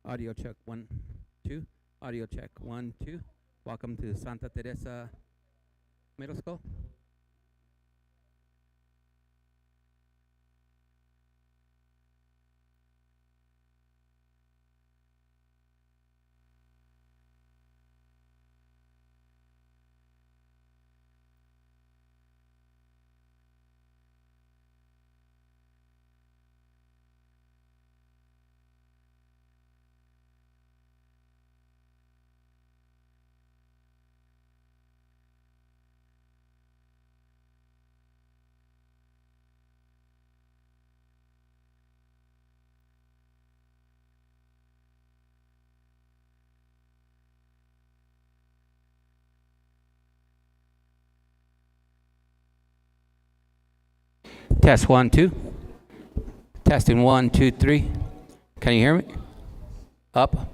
Audio check 1, 2. Audio check 1, 2. Welcome to Santa Teresa Middle School. Test 1, 2. Testing 1, 2, 3. Can you hear me? Up.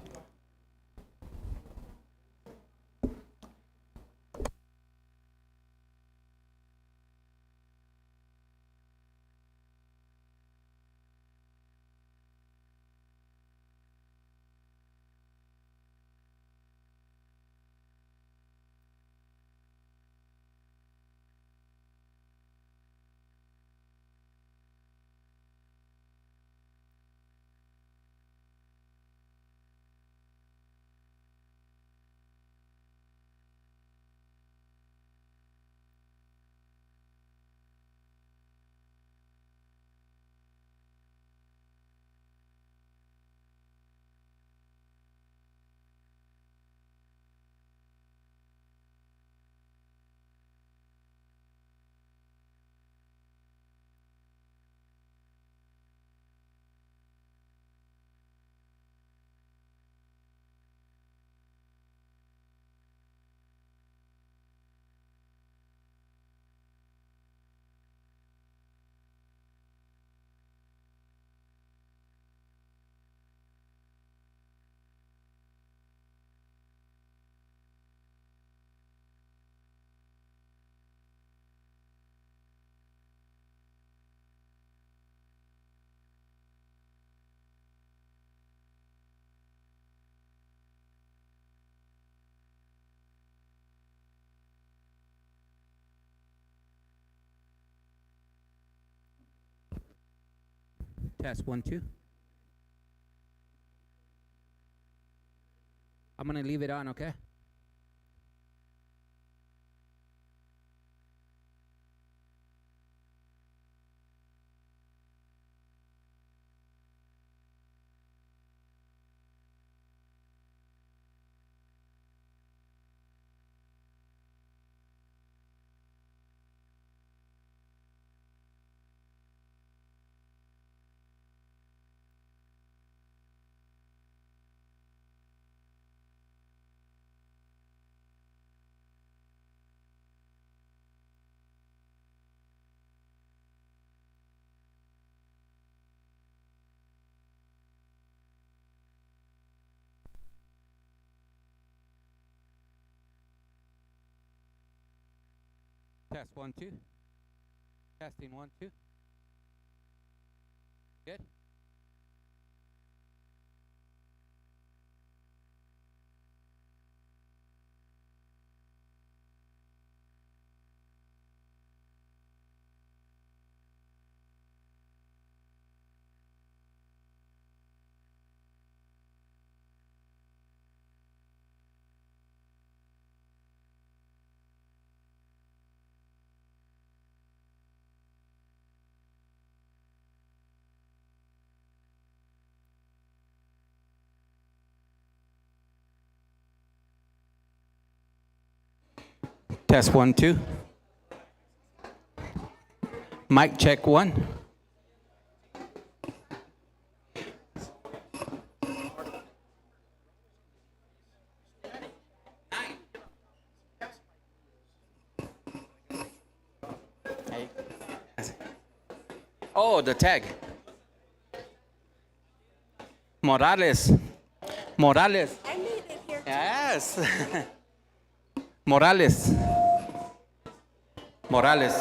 Test 1, 2. I'm going to leave it on, okay? Test 1, 2. Testing 1, 2. Good. Test 1, 2. Mic check 1. Oh, the tag. Morales. Morales. I made it here. Yes. Morales. Morales.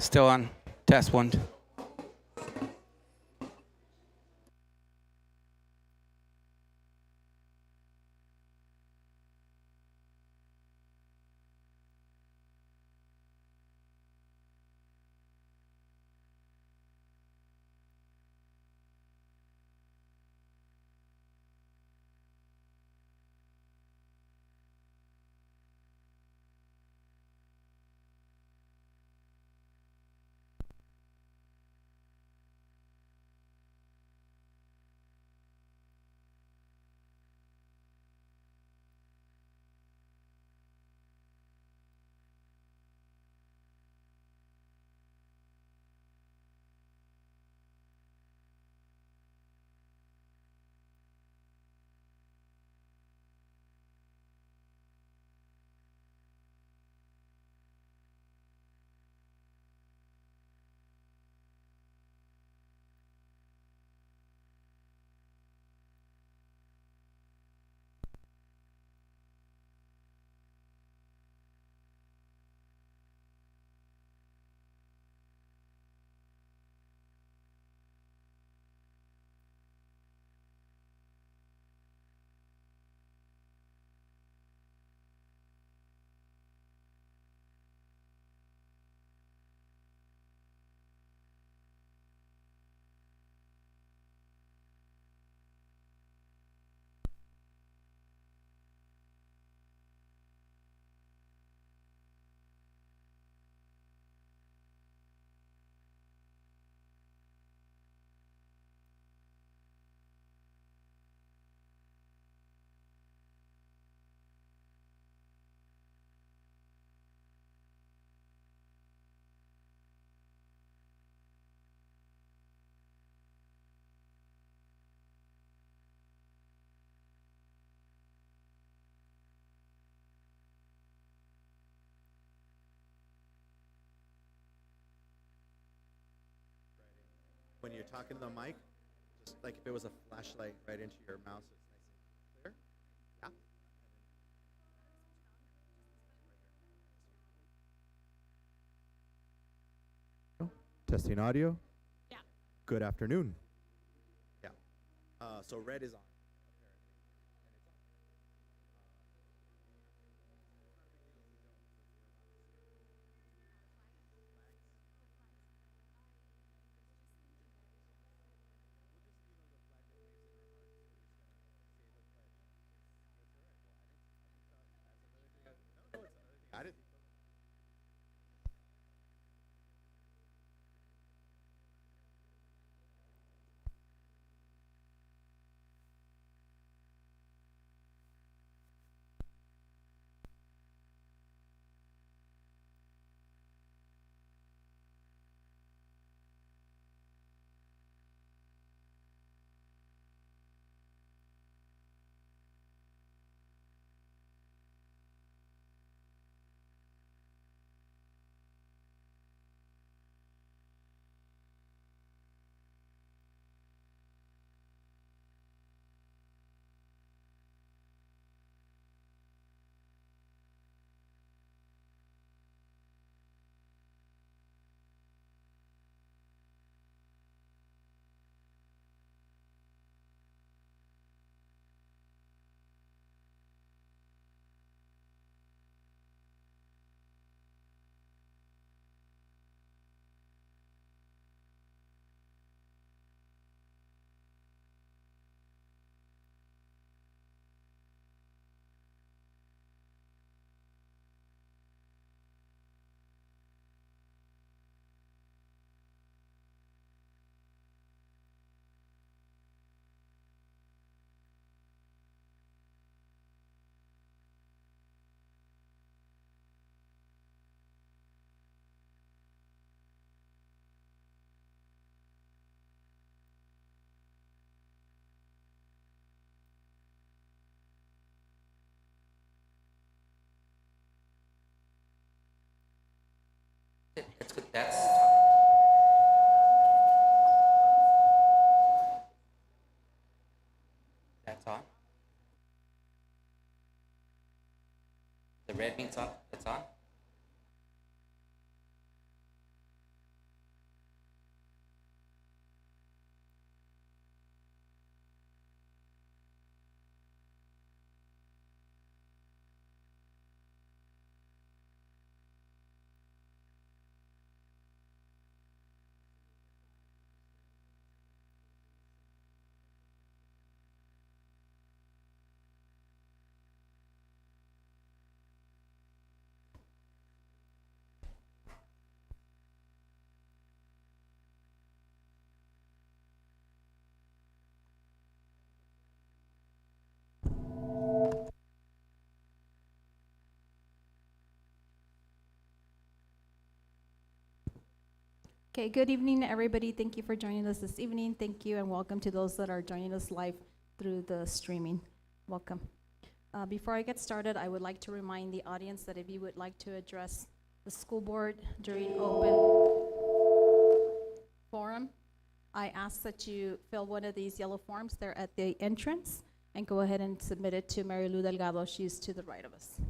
Still on. Test 1. When you're talking to the mic, just like if it was a flashlight right into your mouth, so it's nice and clear. Yeah. Testing audio. Yeah. Good afternoon. Yeah. So red is on. I didn't. It's good. That's on. The red means on. It's on. Okay, good evening, everybody. Thank you for joining us this evening. Thank you, and welcome to those that are joining us live through the streaming. Welcome. Before I get started, I would like to remind the audience that if you would like to address the school board during open forum, I ask that you fill one of these yellow forms. They're at the entrance, and go ahead and submit it to Mary Lou Delgado. She's to the right of us.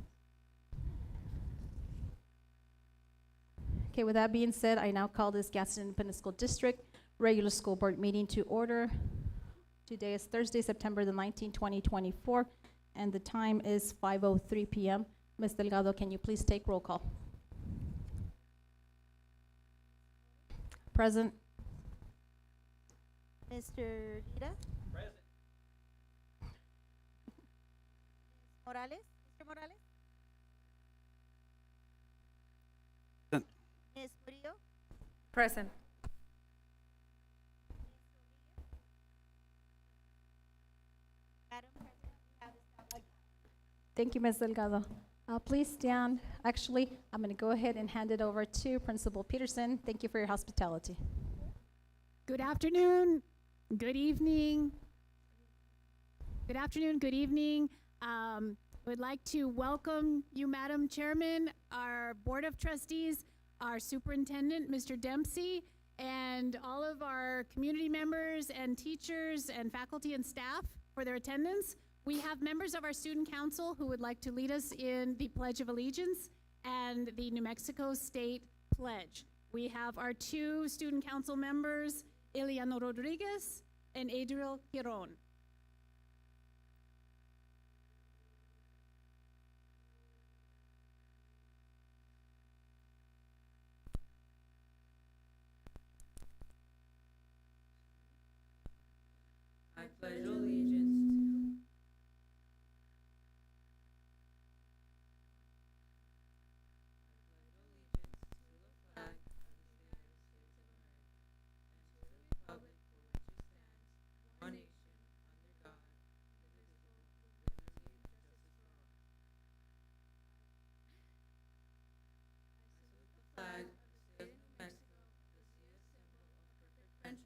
Okay, with that being said, I now call this Gadsden Independent School District regular school board meeting to order. Today is Thursday, September the 19th, 2024, and the time is 5:03 p.m. Ms. Delgado, can you please take roll call? Present. Mr. Lira? Present. Morales? Mr. Morales? Present. Ms. Murillo? Present. Madam President, we have established. Thank you, Ms. Delgado. Please stand. Actually, I'm going to go ahead and hand it over to Principal Peterson. Thank you for your hospitality. Good afternoon, good evening. Good afternoon, good evening. Would like to welcome you, Madam Chairman, our Board of Trustees, our Superintendent, Mr. Dempsey, and all of our community members and teachers and faculty and staff for their attendance. We have members of our Student Council who would like to lead us in the Pledge of Allegiance and the New Mexico State Pledge. We have our two Student Council members, Eliano Rodriguez and Adriel Giron. I pledge allegiance to the flag of the United States of America and to the republic for which it stands, one nation, under God, indivisible, with liberty and justice for all. I salute the flag of the state of New Mexico, the sea is symbol of perfect friendship among united cultures.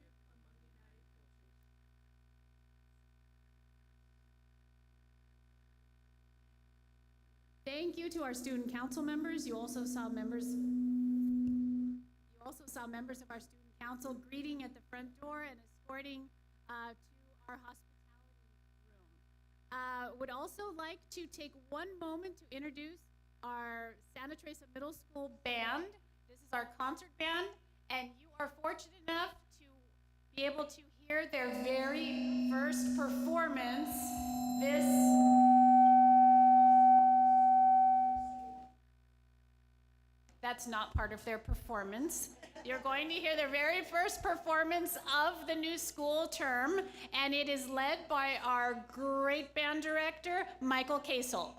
Thank you to our Student Council members. You also saw members of our Student Council greeting at the front door and escorting to our hospitality room. Would also like to take one moment to introduce our Santa Teresa Middle School band. This is our concert band, and you are fortunate enough to be able to hear their very first performance. That's not part of their performance. You're going to hear their very first performance of the new school term, and it is led by our great band director, Michael Kasel.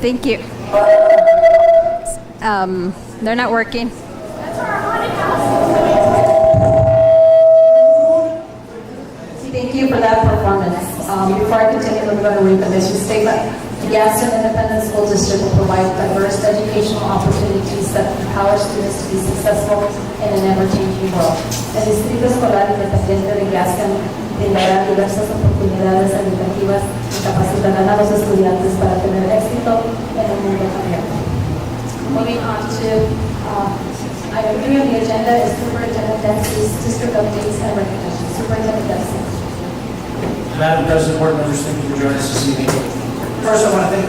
Thank you. They're not working. Thank you for that performance. Before I continue, I'm going to read the mission statement. The Gadsden Independent School District will provide diverse educational opportunities that empower students to be successful in an ever-changing world. El Distrito Escolar Independiente de Gadsden brindará diversas oportunidades educativas y capacitarán a los estudiantes para tener éxito en un mundo cambiante. Moving on to item 3 on the agenda is Superintendent Dempsey's district updates and recognition. Superintendent Dempsey. Madam President, board members, thank you for joining us this evening. First, I want to thank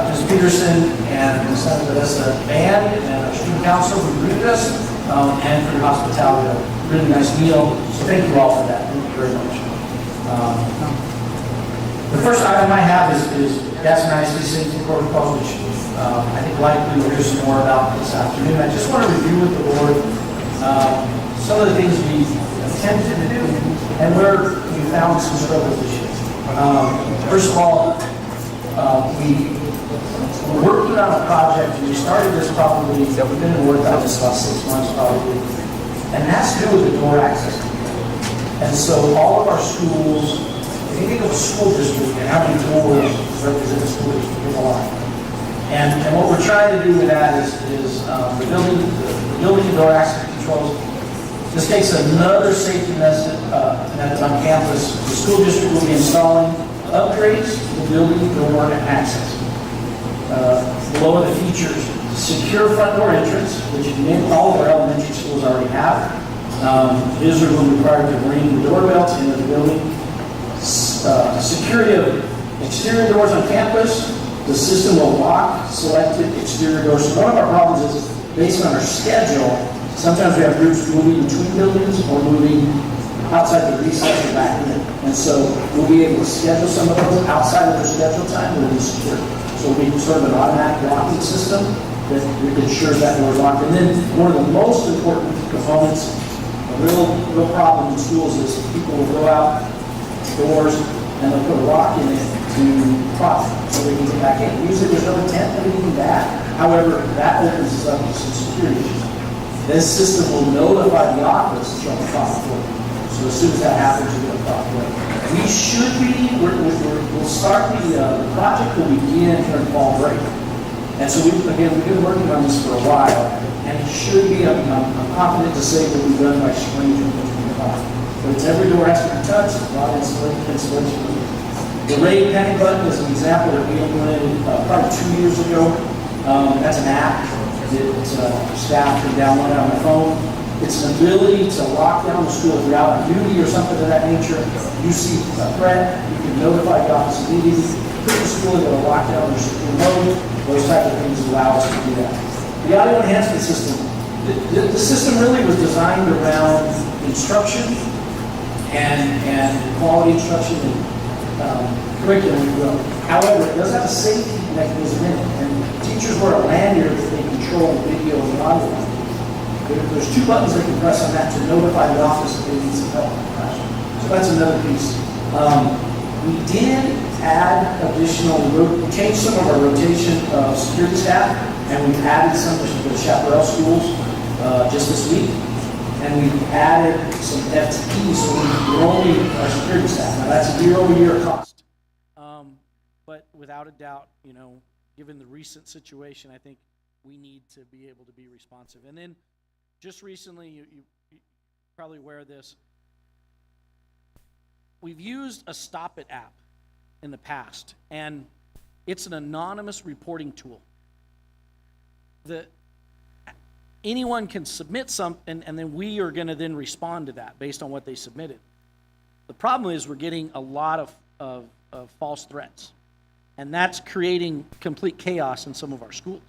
Ms. Peterson and Ms. Vanessa Band and our student council who greeted us, and for your hospitality. A really nice meal. So thank you all for that. Thank you very much. The first item I have is Gadsden ISD Safety Protocol, which I think likely we'll hear some more about this afternoon. I just want to review with the board some of the things we attempted to do and where we found some struggles this year. First of all, we were working on a project, and we started this probably, we've been in work on this about 6 months probably, and that's to do with the door access. And so all of our schools, if you think of a school district and how many doors represent a school district, there's a lot. And what we're trying to do with that is the building door access controls. This takes another safety method on campus. The school district will be installing upgrades to the building door and access. Below the features, secure front door entrance, which all of our elementary schools already have. Visitors will be required to ring the doorbell to enter the building. Security of exterior doors on campus. The system will lock selected exterior doors. So one of our problems is, based on our schedule, sometimes we have groups moving between buildings or moving outside the recess or back in. And so we'll be able to schedule some of those outside of their scheduled time when it's secure. So we'll be sort of an automatic locking system that ensures that we're locked. And then one of the most important components, a real problem in schools is people will go out doors and they'll put a lock in it to profit so they can get back in. Usually there's no intent of anything bad. However, that opens us up to some security issues. This system will notify the office to show the profit for it. So as soon as that happens, you get a profit for it. We should be, we'll start the project will begin during fall break. And so we've been working on this for a while, and it should be, I'm confident to say that we've done by spring 2025. But it's every door has to be touched, a lot of installation. The raid panic button is an example that we implemented probably 2 years ago. That's an app that staff can download on their phone. It's an ability to lock down the school if you're out on duty or something of that nature. You see a threat, you can notify the office immediately. Put the school in a lockdown or secure mode. Those types of things allow us to do that. The audio enhancement system. The system really was designed around instruction and quality instruction and curriculum, if you will. However, it does have a safety mechanism in it, and teachers wear a lanyard that they control the video and the audio. There's 2 buttons they can press on that to notify the office if they need some help. So that's another piece. We did add additional, we changed some of our rotation of security staff, and we've added some to the chaparral schools just this week. And we've added some FTEs, so we're growing our security staff. Now that's a year-over-year cost. But without a doubt, you know, given the recent situation, I think we need to be able to be responsive. And then just recently, you're probably aware of this, we've used a Stop It app in the past, and it's an anonymous reporting tool. Anyone can submit something, and then we are going to then respond to that based on what they submitted. The problem is we're getting a lot of false threats, and that's creating complete chaos in some of our schools.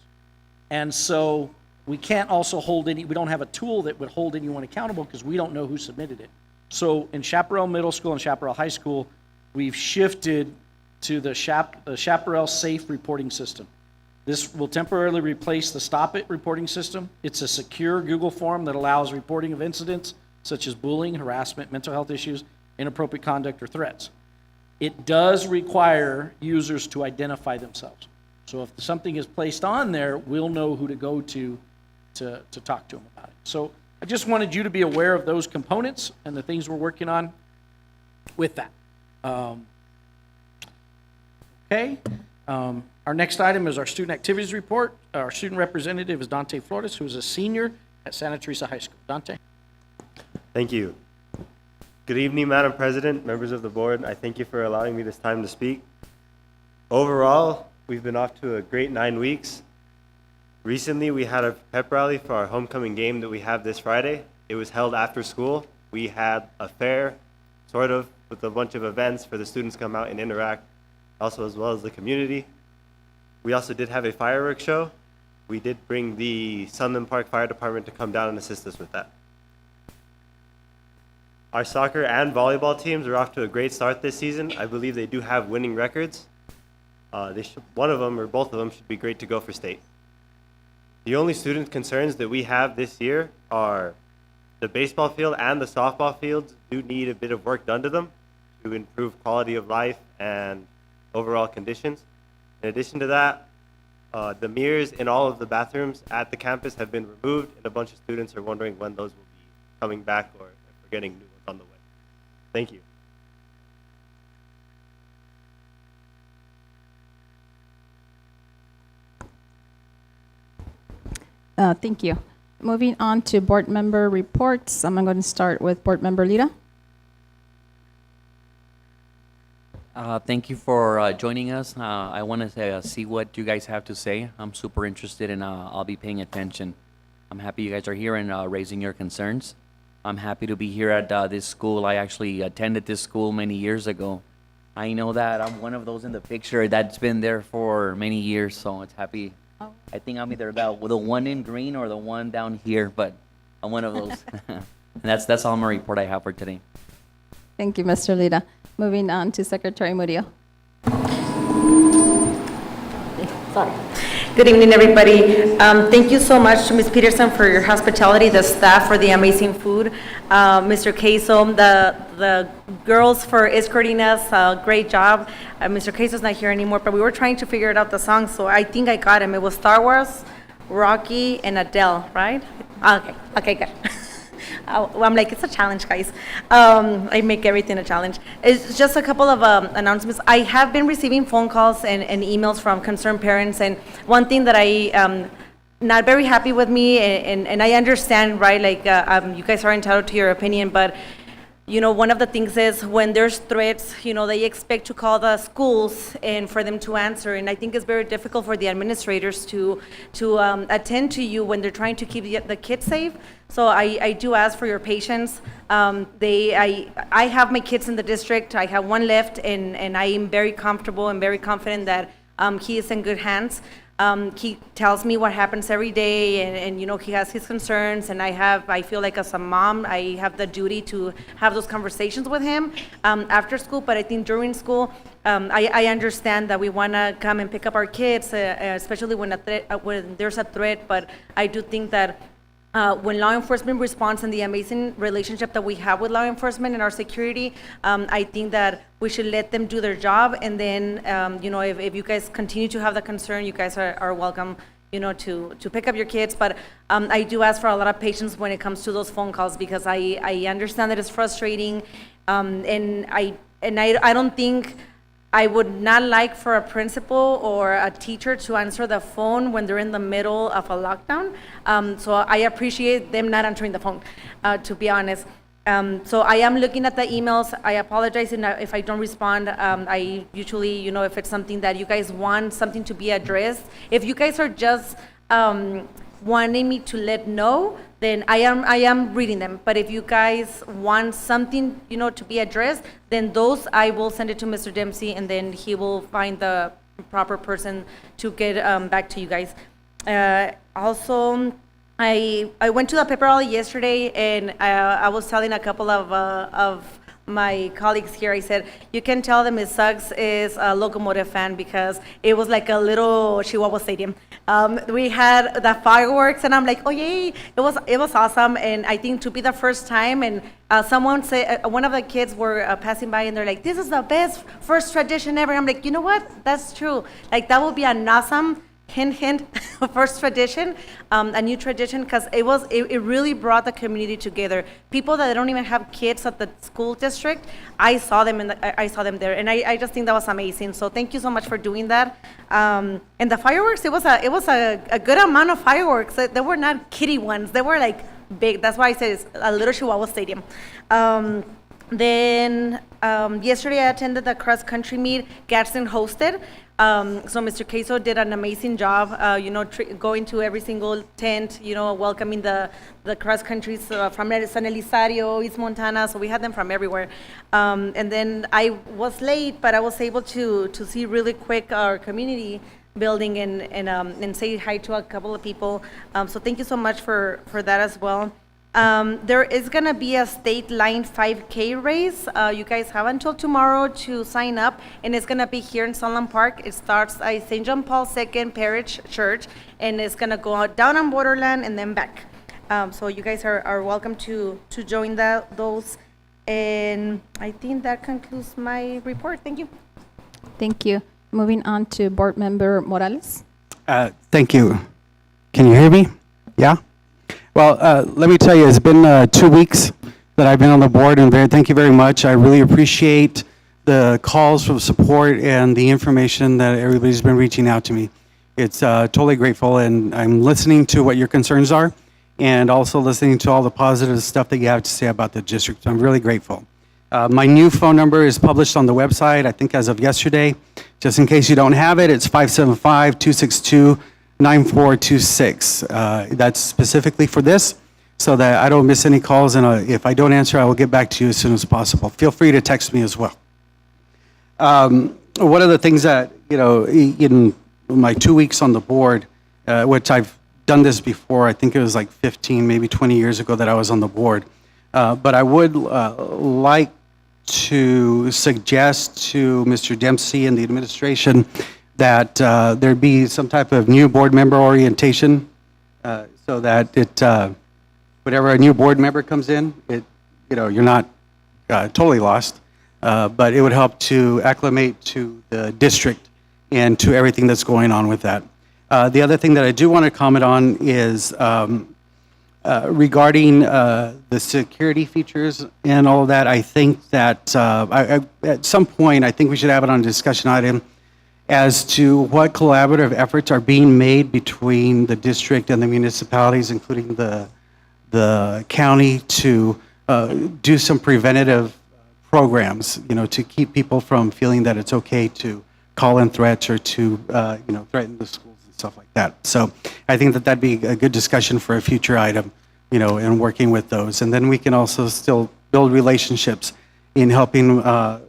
And so we can't also we don't have a tool that would hold anyone accountable because we don't know who submitted it. So in Chaparral Middle School and Chaparral High School, we've shifted to the Chaparral Safe Reporting System. This will temporarily replace the Stop It reporting system. It's a secure Google form that allows reporting of incidents such as bullying, harassment, mental health issues, inappropriate conduct, or threats. It does require users to identify themselves. So if something is placed on there, we'll know who to go to talk to them about it. So I just wanted you to be aware of those components and the things we're working on with that. Okay. Our next item is our student activities report. Our student representative is Dante Flores, who is a senior at Santa Teresa High School. Dante. Thank you. Good evening, Madam President, members of the board. I thank you for allowing me this time to speak. Overall, we've been off to a great 9 weeks. Recently, we had a pep rally for our homecoming game that we have this Friday. It was held after school. We had a fair, sort of, with a bunch of events for the students to come out and interact, also as well as the community. We also did have a fireworks show. We did bring the Sunland Park Fire Department to come down and assist us with that. Our soccer and volleyball teams are off to a great start this season. I believe they do have winning records. One of them or both of them should be great to go for state. The only student concerns that we have this year are the baseball field and the softball fields do need a bit of work done to them to improve quality of life and overall conditions. In addition to that, the mirrors in all of the bathrooms at the campus have been removed, and a bunch of students are wondering when those will be coming back or if we're getting new ones on the way. Thank you. Thank you. Moving on to board member reports. I'm going to start with board member Lira. Thank you for joining us. I want to see what you guys have to say. I'm super interested and I'll be paying attention. I'm happy you guys are here and raising your concerns. I'm happy to be here at this school. I actually attended this school many years ago. I know that I'm one of those in the picture that's been there for many years, so it's happy. I think I'm either the one in green or the one down here, but I'm one of those. And that's all my report I have for today. Thank you, Mr. Lira. Moving on to Secretary Murillo. Sorry. Good evening, everybody. Thank you so much to Ms. Peterson for your hospitality, the staff for the amazing food, Mr. Queso, the girls for escorting us, great job. Mr. Queso's not here anymore, but we were trying to figure it out, the song, so I think I got him. It was Star Wars, Rocky, and Adele, right? Okay, good. I'm like, it's a challenge, guys. I make everything a challenge. It's just a couple of announcements. I have been receiving phone calls and emails from concerned parents, and one thing that I not very happy with me, and I understand, right, like you guys are entitled to your opinion, but you know, one of the things is when there's threats, you know, they expect to call the schools and for them to answer. And I think it's very difficult for the administrators to attend to you when they're trying to keep the kids safe. So I do ask for your patience. I have my kids in the district. I have one left, and I am very comfortable and very confident that he is in good hands. He tells me what happens every day, and you know, he has his concerns, and I feel like as a mom, I have the duty to have those conversations with him after school, but I think during school, I understand that we want to come and pick up our kids, especially when there's a threat, but I do think that when law enforcement responds and the amazing relationship that we have with law enforcement and our security, I think that we should let them do their job. And then, you know, if you guys continue to have the concern, you guys are welcome, you know, to pick up your kids. But I do ask for a lot of patience when it comes to those phone calls, because I understand that it's frustrating. And I don't think I would not like for a principal or a teacher to answer the phone when they're in the middle of a lockdown. So I appreciate them not answering the phone, to be honest. So I am looking at the emails. I apologize if I don't respond. I usually, you know, if it's something that you guys want something to be addressed, if you guys are just wanting me to let know, then I am reading them. But if you guys want something, you know, to be addressed, then those I will send it to Mr. Dempsey, and then he will find the proper person to get back to you guys. Also, I went to the pep rally yesterday, and I was telling a couple of my colleagues here, I said, you can tell that Ms. Suggs is a locomotive fan because it was like a little Chihuahua stadium. We had the fireworks, and I'm like, oh yay! It was awesome, and I think to be the first time, and someone said, one of the kids were passing by, and they're like, this is the best first tradition ever. I'm like, you know what? That's true. Like that would be an awesome hint, first tradition, a new tradition, because it really brought the community together. People that don't even have kids at the school district, I saw them I saw them there, and I just think that was amazing. So thank you so much for doing that. And the fireworks, it was a good amount of fireworks. They were not kiddie ones. They were like big. That's why I said it's a little Chihuahua stadium. Then yesterday I attended the cross country meet Gadsden hosted. So Mr. Queso did an amazing job, going to every single tent, welcoming the cross countries from San Elizario, East Montana, so we had them from everywhere. And then I was late, but I was able to see really quick our community building and say hi to a couple of people. So thank you so much for that as well. There is gonna be a state line 5K race. You guys have until tomorrow to sign up, and it's gonna be here in Sunland Park. It starts at St. John Paul II Parish Church, and it's gonna go out down on Borderland and then back. So you guys are welcome to join those. And I think that concludes my report. Thank you. Thank you. Moving on to Board Member Morales. Thank you. Can you hear me? Yeah? Well, let me tell you, it's been 2 weeks that I've been on the board, and thank you very much. I really appreciate the calls for support and the information that everybody's been reaching out to me. It's totally grateful, and I'm listening to what your concerns are, and also listening to all the positive stuff that you have to say about the district. So I'm really grateful. My new phone number is published on the website, I think as of yesterday. Just in case you don't have it, it's 575-262-9426. That's specifically for this, so that I don't miss any calls, and if I don't answer, I will get back to you as soon as possible. Feel free to text me as well. One of the things that, in my 2 weeks on the board, which I've done this before, I think it was like 15, maybe 20 years ago that I was on the board, but I would like to suggest to Mr. Dempsey and the administration that there be some type of new board member orientation, so that whenever a new board member comes in, you're not totally lost, but it would help to acclimate to the district and to everything that's going on with that. The other thing that I do want to comment on is regarding the security features and all of that. I think that at some point, I think we should have it on a discussion item as to what collaborative efforts are being made between the district and the municipalities, including the county, to do some preventative programs, to keep people from feeling that it's okay to call in threats or to, threaten the schools and stuff like that. So I think that that'd be a good discussion for a future item, and working with those. And then we can also still build relationships in helping, I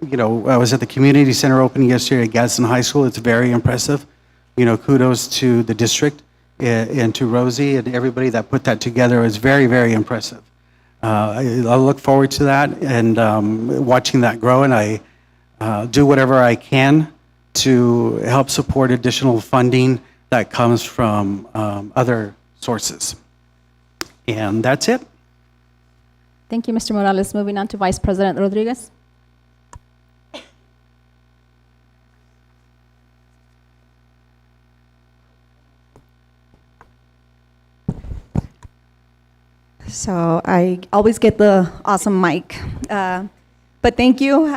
was at the community center opening yesterday at Gadsden High School. It's very impressive. Kudos to the district and to Rosie and everybody that put that together. It's very, very impressive. I look forward to that and watching that grow, and I do whatever I can to help support additional funding that comes from other sources. And that's it. Thank you, Mr. Morales. Moving on to Vice President Rodriguez. So I always get the awesome mic. But thank you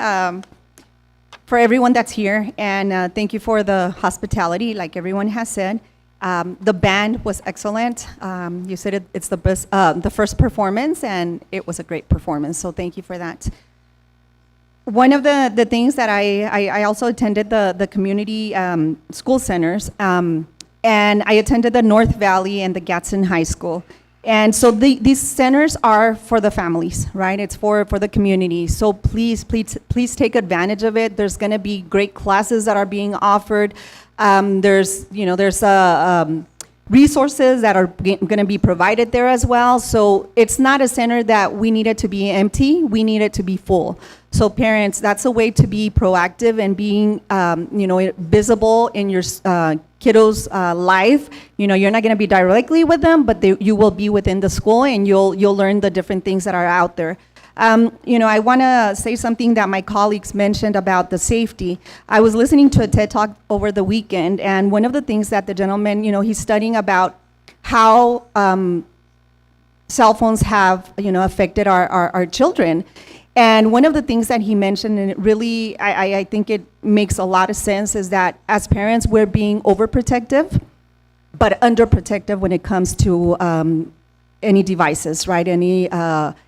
for everyone that's here, and thank you for the hospitality, like everyone has said. The band was excellent. You said it's the best, the first performance, and it was a great performance, so thank you for that. One of the things that I also attended the community school centers, and I attended the North Valley and the Gadsden High School. And so these centers are for the families, right? It's for the community. So please take advantage of it. There's gonna be great classes that are being offered. There's resources that are going to be provided there as well. So it's not a center that we need it to be empty, we need it to be full. So parents, that's a way to be proactive and being, visible in your kiddos' life. You're not going to be directly with them, but you will be within the school, and you'll learn the different things that are out there. I want to say something that my colleagues mentioned about the safety. I was listening to a TED Talk over the weekend, and one of the things that the gentleman, he's studying about how cell phones have, affected our children. And one of the things that he mentioned, and it really, I think it makes a lot of sense, is that as parents, we're being overprotective, but underprotective when it comes to any devices, right? Any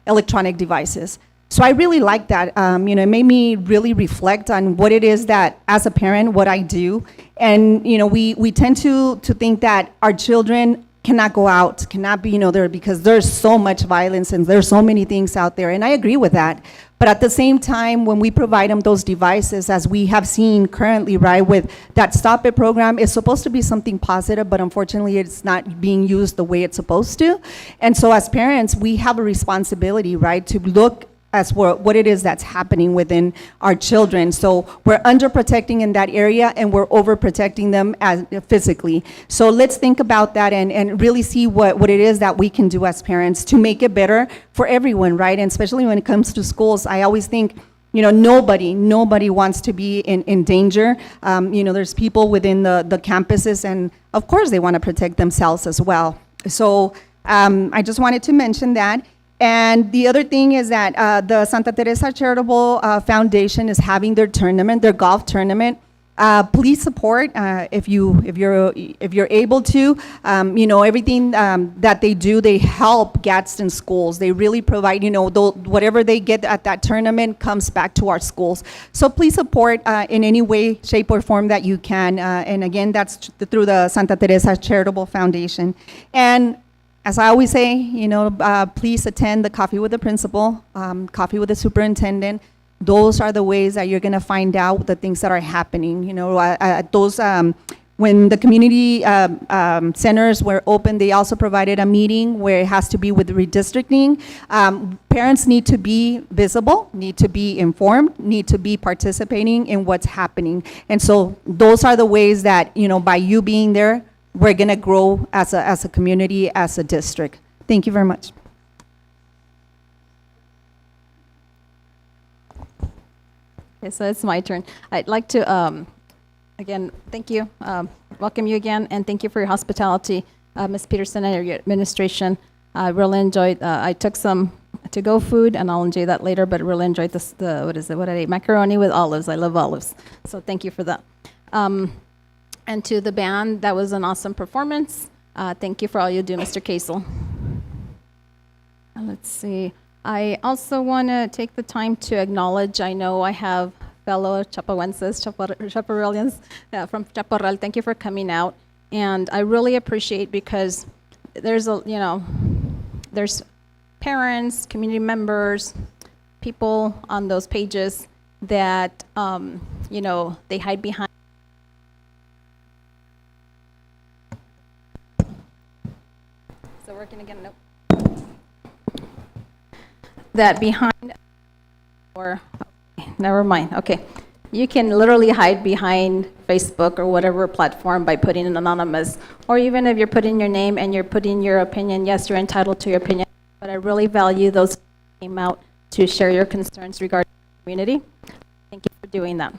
electronic devices. So I really like that. It made me really reflect on what it is that, as a parent, what I do. And, we tend to think that our children cannot go out, cannot be, there, because there's so much violence and there's so many things out there. And I agree with that. But at the same time, when we provide them those devices, as we have seen currently, right, with that Stop It program, it's supposed to be something positive, but unfortunately it's not being used the way it's supposed to. And so as parents, we have a responsibility, right, to look as what it is that's happening within our children. So we're underprotecting in that area, and we're overprotecting them physically. So let's think about that and really see what it is that we can do as parents to make it better for everyone, right? And especially when it comes to schools, I always think, nobody wants to be in danger. There's people within the campuses, and of course they want to protect themselves as well. So I just wanted to mention that. And the other thing is that the Santa Teresa Charitable Foundation is having their tournament, their golf tournament. Please support if you're able to. Everything that they do, they help Gadsden schools. They really provide, whatever they get at that tournament comes back to our schools. So please support in any way, shape, or form that you can. And again, that's through the Santa Teresa Charitable Foundation. And as I always say, please attend the Coffee with the Principal, Coffee with the Superintendent. Those are the ways that you're going to find out the things that are happening. When the community centers were open, they also provided a meeting where it has to be with redistricting. Parents need to be visible, need to be informed, need to be participating in what's happening. And so those are the ways that, by you being there, we're going to grow as a community, as a district. Thank you very much. Okay, so it's my turn. I'd like to, again, thank you, welcome you again, and thank you for your hospitality, Ms. Peterson and your administration. I really enjoyed, I took some to-go food, and I'll enjoy that later, but really enjoyed what I ate? Macaroni with olives. I love olives. So thank you for that. And to the band, that was an awesome performance. Thank you for all you do, Mr. Kaisel. Let's see. I also want to take the time to acknowledge, I know I have fellow Chapawenses, Chaparralians from Chaparral. Thank you for coming out. And I really appreciate, because there's there's parents, community members, people on those pages that, they hide behind. Working again, nope. That behind, or never mind. Okay, you can literally hide behind Facebook or whatever platform by putting an anonymous, or even if you're putting your name and you're putting your opinion. Yes, you're entitled to your opinion, but I really value those who came out to share your concerns regarding the community. Thank you for doing that.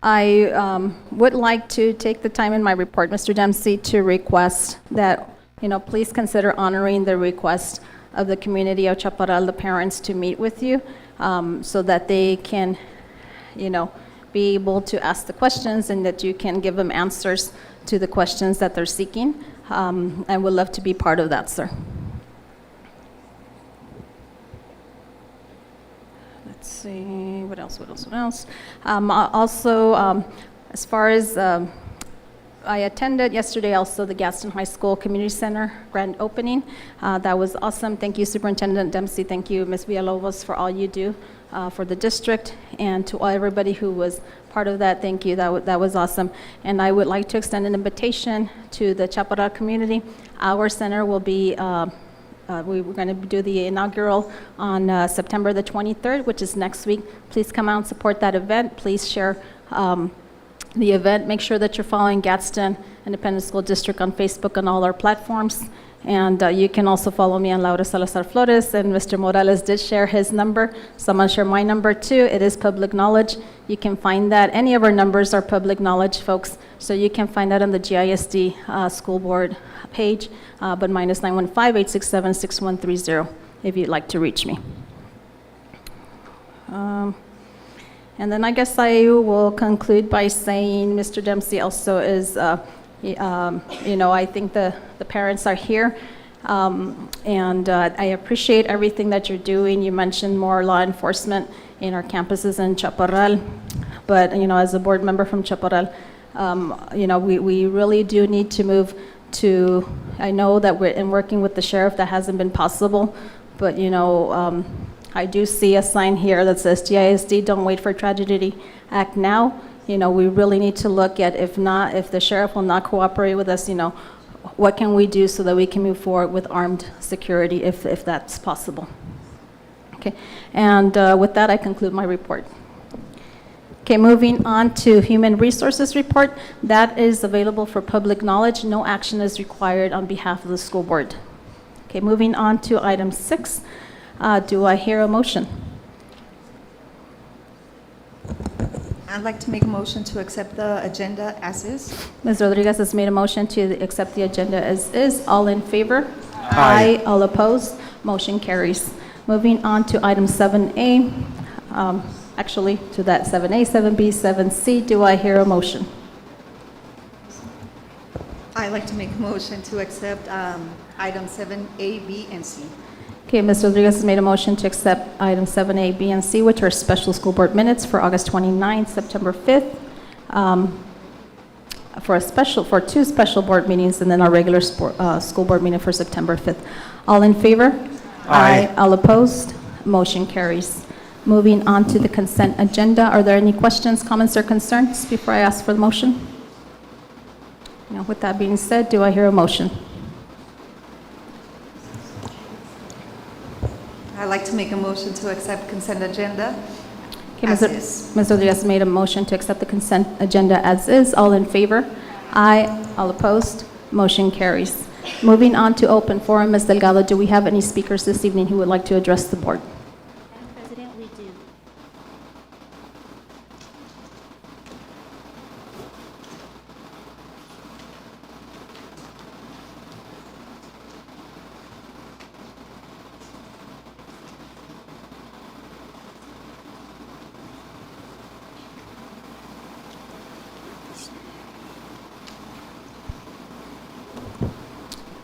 I would like to take the time in my report, Mr. Dempsey, to request that, please consider honoring the request of the community of Chaparral, the parents, to meet with you so that they can, be able to ask the questions and that you can give them answers to the questions that they're seeking. I would love to be part of that, sir. Let's see, what else? Also, as far as I attended yesterday also the Gadsden High School Community Center grand opening. That was awesome. Thank you, Superintendent Dempsey. Thank you, Ms. Villalobos, for all you do for the district. And to everybody who was part of that, thank you. That was awesome. And I would like to extend an invitation to the Chaparral community. Our center will be, we're going to do the inaugural on September the 23rd, which is next week. Please come out and support that event. Please share the event. Make sure that you're following Gadsden Independent School District on Facebook and all our platforms. And you can also follow me on Laura Salazar Flores, and Mr. Morales did share his number, so I'm going to share my number too. It is public knowledge. You can find that. Any of our numbers are public knowledge, folks, so you can find that on the GISD school board page, but mine is 915-867-6130 if you'd like to reach me. And then I guess I will conclude by saying Mr. Dempsey also is, you know, I think the parents are here, and I appreciate everything that you're doing. You mentioned more law enforcement in our campuses in Chaparral, but, you know, as a board member from Chaparral, you know, we really do need to move to, I know that we're in working with the sheriff, that hasn't been possible, but, you know, I do see a sign here that says GISD, don't wait for tragedy, act now. You know, we really need to look at, if the sheriff will not cooperate with us, you know, what can we do so that we can move forward with armed security if that's possible. Okay, and with that, I conclude my report. Okay, moving on to Human Resources Report. That is available for public knowledge. No action is required on behalf of the school board. Okay, moving on to item 6. Do I hear a motion? I'd like to make a motion to accept the agenda as is. Ms. Rodriguez has made a motion to accept the agenda as is. All in favor? Aye. All opposed? Motion carries. Moving on to item 7A, actually to that 7A, 7B, 7C. Do I hear a motion? I'd like to make a motion to accept item 7A, B, and C. Okay, Ms. Rodriguez has made a motion to accept item 7A, B, and C, which are special school board minutes for August 29th, September 5th, for 2 special board meetings, and then our regular school board meeting for September 5th. All in favor? Aye. All opposed? Motion carries. Moving on to the consent agenda. Are there any questions, comments, or concerns before I ask for the motion? Now, with that being said, do I hear a motion? I'd like to make a motion to accept consent agenda Okay, as Ms. is. Ms. Rodriguez made a motion to accept the consent agenda as is. All in favor? Aye. All opposed? Motion carries. Moving on to open forum, Ms. Delgado, do we have any speakers this evening who would like to address the board? Madam President, we do.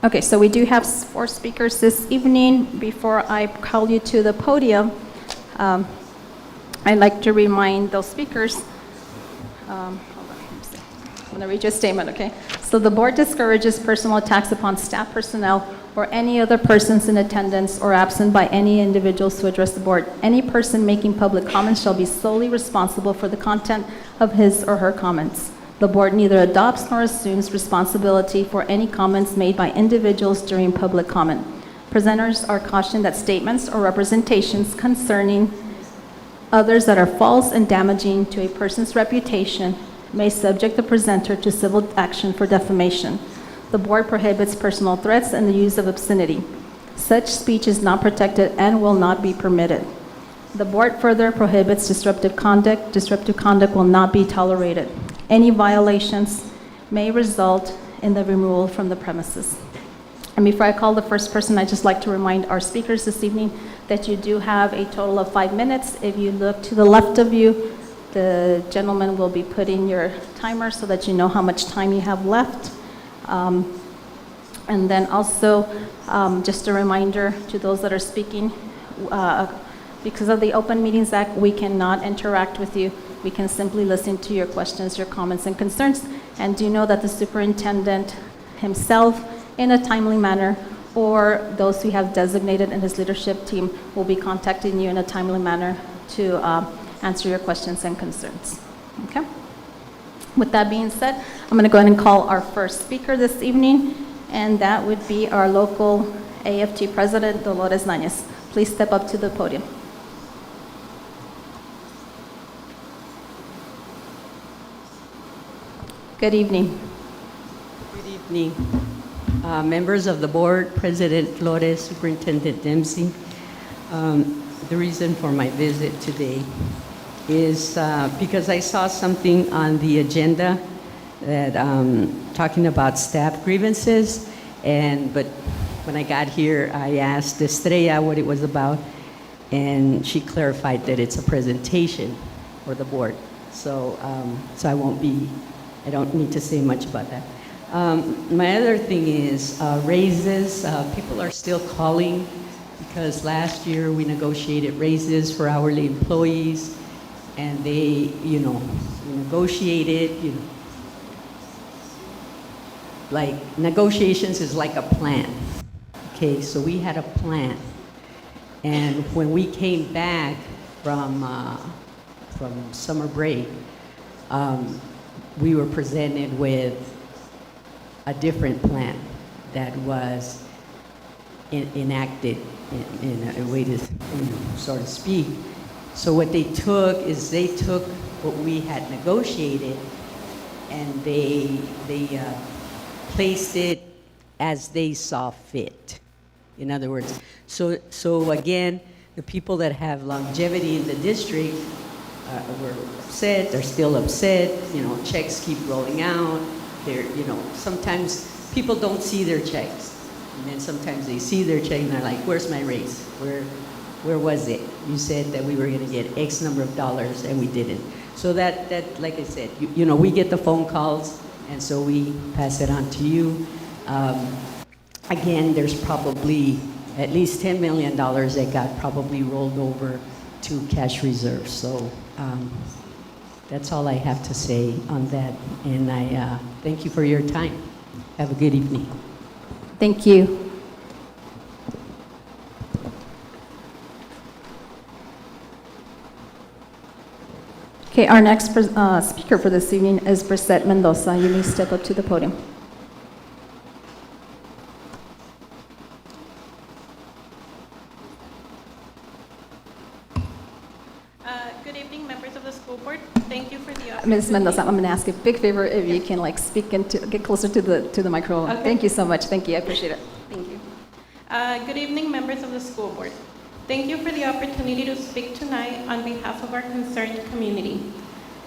Okay, so we do have 4 speakers this evening. Before I call you to the podium, I'd like to remind those speakers, hold on, let me see. I'm going to read you a statement, okay? So the board discourages personal attacks upon staff personnel or any other persons in attendance or absent by any individuals who address the board. Any person making public comments shall be solely responsible for the content of his or her comments. The board neither adopts nor assumes responsibility for any comments made by individuals during public comment. Presenters are cautioned that statements or representations concerning others that are false and damaging to a person's reputation may subject the presenter to civil action for defamation. The board prohibits personal threats and the use of obscenity. Such speech is not protected and will not be permitted. The board further prohibits disruptive conduct. Disruptive conduct will not be tolerated. Any violations may result in the removal from the premises. And before I call the first person, I'd just like to remind our speakers this evening that you do have a total of 5 minutes. If you look to the left of you, the gentleman will be putting your timer so that you know how much time you have left. And then also, just a reminder to those that are speaking, Because of the Open Meetings Act, we cannot interact with you. We can simply listen to your questions, your comments, and concerns. And do know that the superintendent himself, in a timely manner, or those who have designated in his leadership team, will be contacting you in a timely manner to answer your questions and concerns. Okay? With that being said, I'm going to go ahead and call our first speaker this evening, and that would be our local AFT president, Dolores Nañez. Please step up to the podium. Good evening. Good evening. Members of the board, President Flores, Superintendent Dempsey. The reason for my visit today is because I saw something on the agenda that talking about staff grievances, but when I got here, I asked Estrella what it was about, and she clarified that it's a presentation for the board. So I don't need to say much about that. My other thing is raises. People are still calling because last year we negotiated raises for hourly employees, and they, we negotiated, like negotiations is like a plan. Okay, so we had a plan, and when we came back from summer break, we were presented with a different plan that was enacted in a way to, so to speak. So what they took is they took what we had negotiated and they placed it as they saw fit. In other words, so again, the people that have longevity in the district were upset, they're still upset, checks keep rolling out. They're, sometimes people don't see their checks. And then sometimes they see their check and they're like, where's my raise? Where was it? You said that we were gonna get X number of dollars and we didn't. So that like I said, we get the phone calls and so we pass it on to you. Again, there's probably at least $10 million that got probably rolled over to cash reserves. So that's all I have to say on that. And I thank you for your time. Have a good evening. Thank you. Okay, our next speaker for this evening is Brissette Mendoza. You may step up to the podium. Good evening, members of the school board. Thank you for the opportunity. Ms. Mendoza, I'm going to ask you a big favor if you can speak and get closer to the microphone. Okay. Thank you so much. Thank you. I appreciate it. Thank you. Good evening, members of the school board. Thank you for the opportunity to speak tonight on behalf of our concerned community.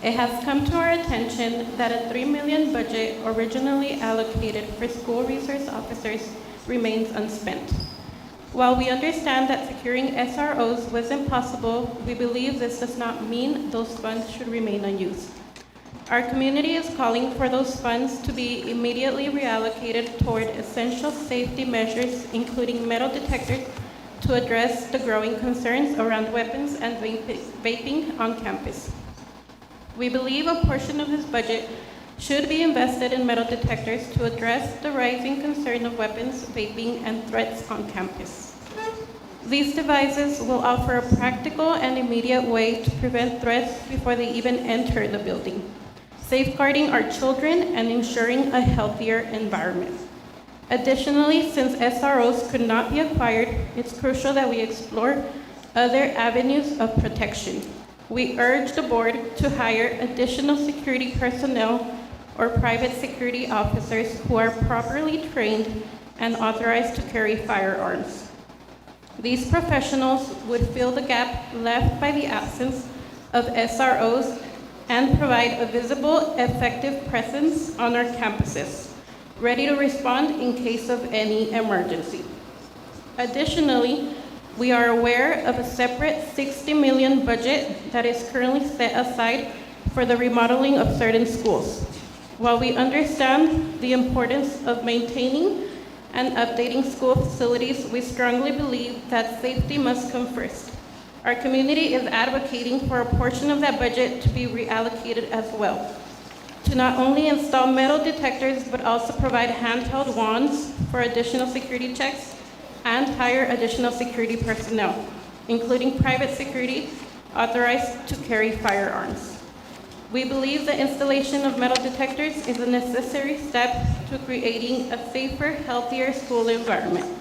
It has come to our attention that a $3 million budget originally allocated for school resource officers remains unspent. While we understand that securing SROs was impossible, we believe this does not mean those funds should remain unused. Our community is calling for those funds to be immediately reallocated toward essential safety measures, including metal detectors, to address the growing concerns around weapons and vaping on campus. We believe a portion of this budget should be invested in metal detectors to address the rising concern of weapons, vaping, and threats on campus. These devices will offer a practical and immediate way to prevent threats before they even enter the building, safeguarding our children and ensuring a healthier environment. Additionally, since SROs could not be acquired, it's crucial that we explore other avenues of protection. We urge the board to hire additional security personnel or private security officers who are properly trained and authorized to carry firearms. These professionals would fill the gap left by the absence of SROs and provide a visible, effective presence on our campuses, ready to respond in case of any emergency. Additionally, we are aware of a separate $60 million budget that is currently set aside for the remodeling of certain schools. While we understand the importance of maintaining and updating school facilities, we strongly believe that safety must come first. Our community is advocating for a portion of that budget to be reallocated as well, to not only install metal detectors, but also provide handheld wands for additional security checks and hire additional security personnel, including private security authorized to carry firearms. We believe the installation of metal detectors is a necessary step to creating a safer, healthier school environment.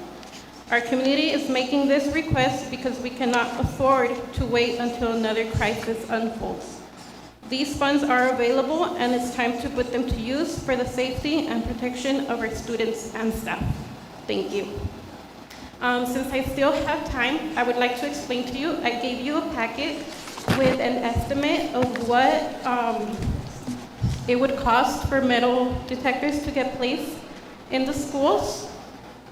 Our community is making this request because we cannot afford to wait until another crisis unfolds. These funds are available, and it's time to put them to use for the safety and protection of our students and staff. Thank you. Since I still have time, I would like to explain to you, I gave you a packet with an estimate of what it would cost for metal detectors to get placed in the schools.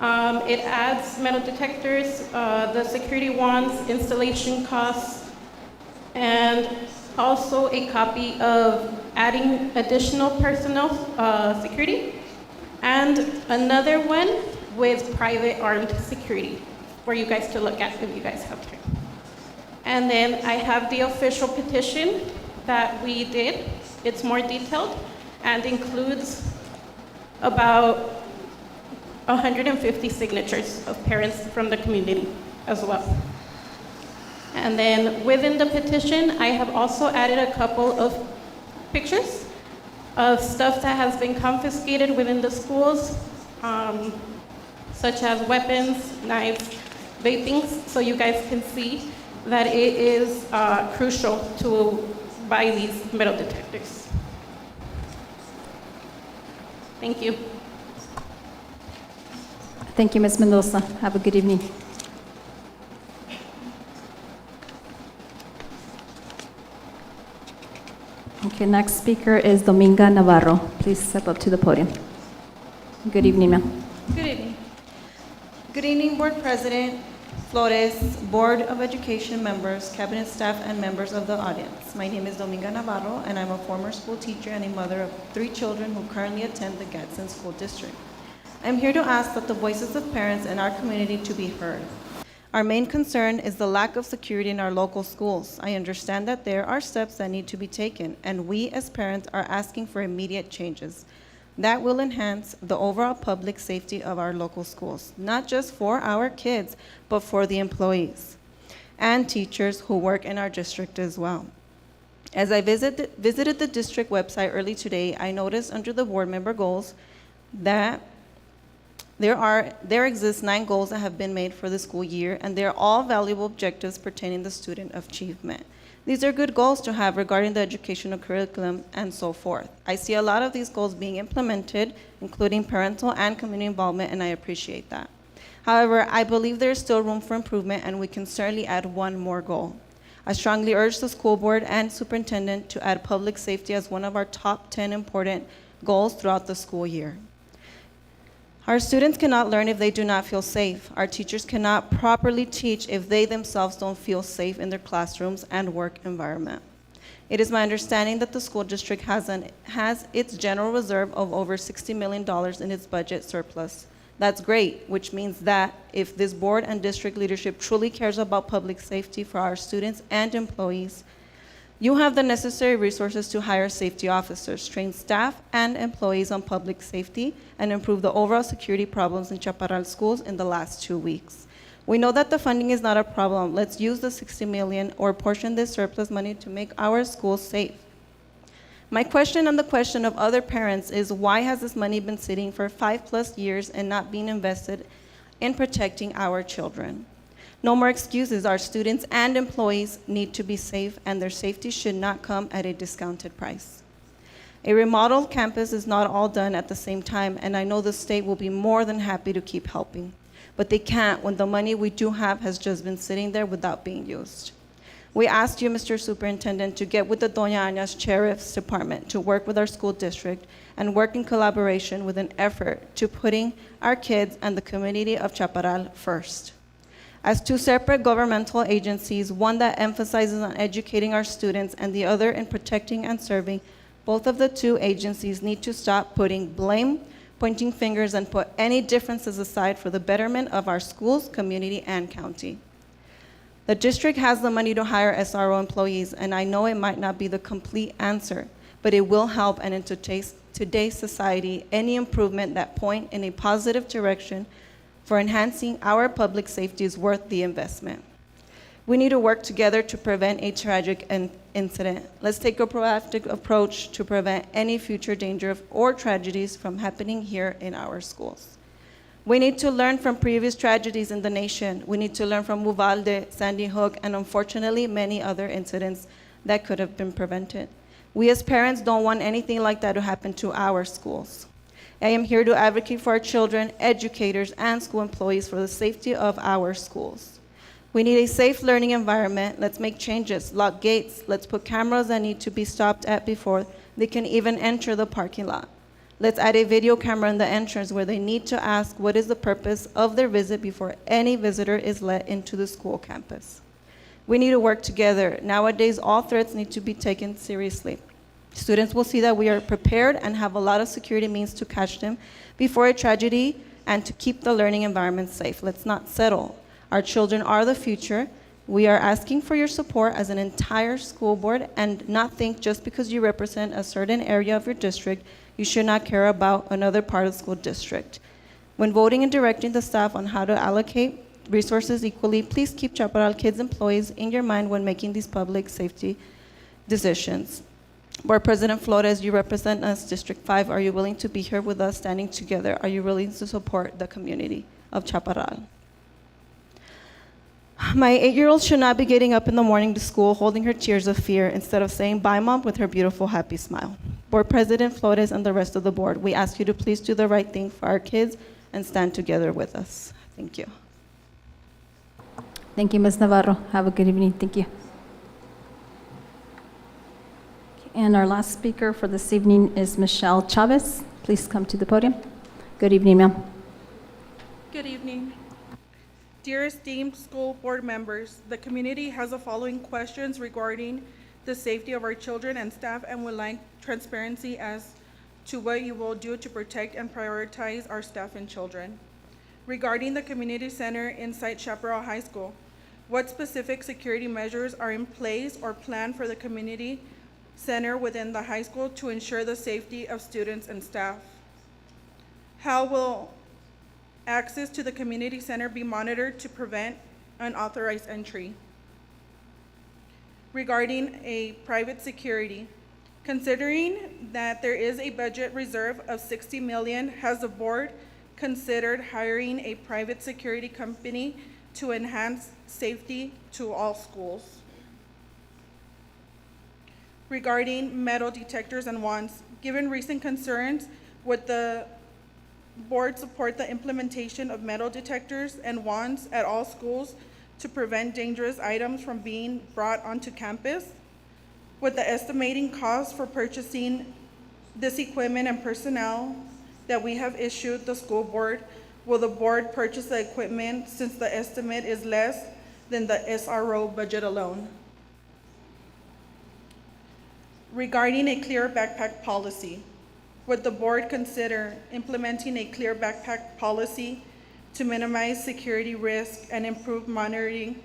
It adds metal detectors, the security wands, installation costs, and also a copy of adding additional personnel security, and another one with private armed security for you guys to look at if you guys have time. And then I have the official petition that we did. It's more detailed and includes about 150 signatures of parents from the community as well. And then within the petition, I have also added a couple of pictures of stuff that has been confiscated within the schools, such as weapons, knives, vapings, so you guys can see that it is crucial to buy these metal detectors. Thank you. Thank you, Ms. Mendoza. Have a good evening. Okay, next speaker is Dominga Navarro. Please step up to the podium. Good evening, ma'am. Good evening. Good evening, Board President Flores, Board of Education members, Cabinet staff, and members of the audience. My name is Dominga Navarro, and I'm a former school teacher and a mother of 3 children who currently attend the Gadsden School District. I'm here to ask that the voices of parents in our community to be heard. Our main concern is the lack of security in our local schools. I understand that there are steps that need to be taken, and we as parents are asking for immediate changes that will enhance the overall public safety of our local schools, not just for our kids, but for the employees and teachers who work in our district as well. As I visited the district website early today, I noticed under the board member goals that there exist 9 goals that have been made for the school year, and they're all valuable objectives pertaining to student achievement. These are good goals to have regarding the educational curriculum and so forth. I see a lot of these goals being implemented, including parental and community involvement, and I appreciate that. However, I believe there is still room for improvement, and we can certainly add 1 more goal. I strongly urge the school board and superintendent to add public safety as one of our top 10 important goals throughout the school year. Our students cannot learn if they do not feel safe. Our teachers cannot properly teach if they themselves don't feel safe in their classrooms and work environment. It is my understanding that the school district has its general reserve of over $60 million in its budget surplus. That's great, which means that if this board and district leadership truly cares about public safety for our students and employees, you have the necessary resources to hire safety officers, train staff and employees on public safety, and improve the overall security problems in Chaparral schools in the last 2 weeks. We know that the funding is not a problem. Let's use the $60 million or portion this surplus money to make our schools safe. My question and the question of other parents is, why has this money been sitting for 5+ years and not being invested in protecting our children? No more excuses. Our students and employees need to be safe, and their safety should not come at a discounted price. A remodeled campus is not all done at the same time, and I know the state will be more than happy to keep helping. But they can't when the money we do have has just been sitting there without being used. We asked you, Mr. Superintendent, to get with the Doña Aña's Sheriff's Department to work with our school district and work in collaboration with an effort to putting our kids and the community of Chaparral first. As 2 separate governmental agencies, one that emphasizes on educating our students and the other in protecting and serving, both of the 2 agencies need to stop putting blame, pointing fingers, and put any differences aside for the betterment of our schools, community, and county. The district has the money to hire SRO employees, and I know it might not be the complete answer, but it will help, and in today's society, any improvement that point in a positive direction for enhancing our public safety is worth the investment. We need to work together to prevent a tragic incident. Let's take a proactive approach to prevent any future danger or tragedies from happening here in our schools. We need to learn from previous tragedies in the nation. We need to learn from Uvalde, Sandy Hook, and unfortunately many other incidents that could have been prevented. We as parents don't want anything like that to happen to our schools. I am here to advocate for our children, educators, and school employees for the safety of our schools. We need a safe learning environment. Let's make changes, lock gates. Let's put cameras that need to be stopped at before they can even enter the parking lot. Let's add a video camera in the entrance where they need to ask what is the purpose of their visit before any visitor is let into the school campus. We need to work together. Nowadays, all threats need to be taken seriously. Students will see that we are prepared and have a lot of security means to catch them before a tragedy and to keep the learning environment safe. Let's not settle. Our children are the future. We are asking for your support as an entire school board and not think just because you represent a certain area of your district, you should not care about another part of the school district. When voting and directing the staff on how to allocate resources equally, please keep Chaparral Kids employees in your mind when making these public safety decisions. Board President Flores, you represent us, District 5. Are you willing to be here with us standing together? Are you willing to support the community of Chaparral? My 8-year-old should not be getting up in the morning to school holding her tears of fear instead of saying bye, Mom, with her beautiful, happy smile. Board President Flores and the rest of the board, we ask you to please do the right thing for our kids and stand together with us. Thank you. Thank you, Ms. Navarro. Have a good evening. Thank you. And our last speaker for this evening is Michelle Chavez. Please come to the podium. Good evening, ma'am. Good evening. Dear esteemed school board members, the community has the following questions regarding the safety of our children and staff and would like transparency as to what you will do to protect and prioritize our staff and children. Regarding the community center inside Chaparral High School, what specific security measures are in place or planned for the community center within the high school to ensure the safety of students and staff? How will access to the community center be monitored to prevent unauthorized entry? Regarding a private security, considering that there is a budget reserve of $60 million, has the board considered hiring a private security company to enhance safety to all schools? Regarding metal detectors and wands, given recent concerns, would the board support the implementation of metal detectors and wands at all schools to prevent dangerous items from being brought onto campus? Would the estimating cost for purchasing this equipment and personnel that we have issued the school board, will the board purchase the equipment since the estimate is less than the SRO budget alone? Regarding a clear backpack policy, would the board consider implementing a clear backpack policy to minimize security risk and improve monitoring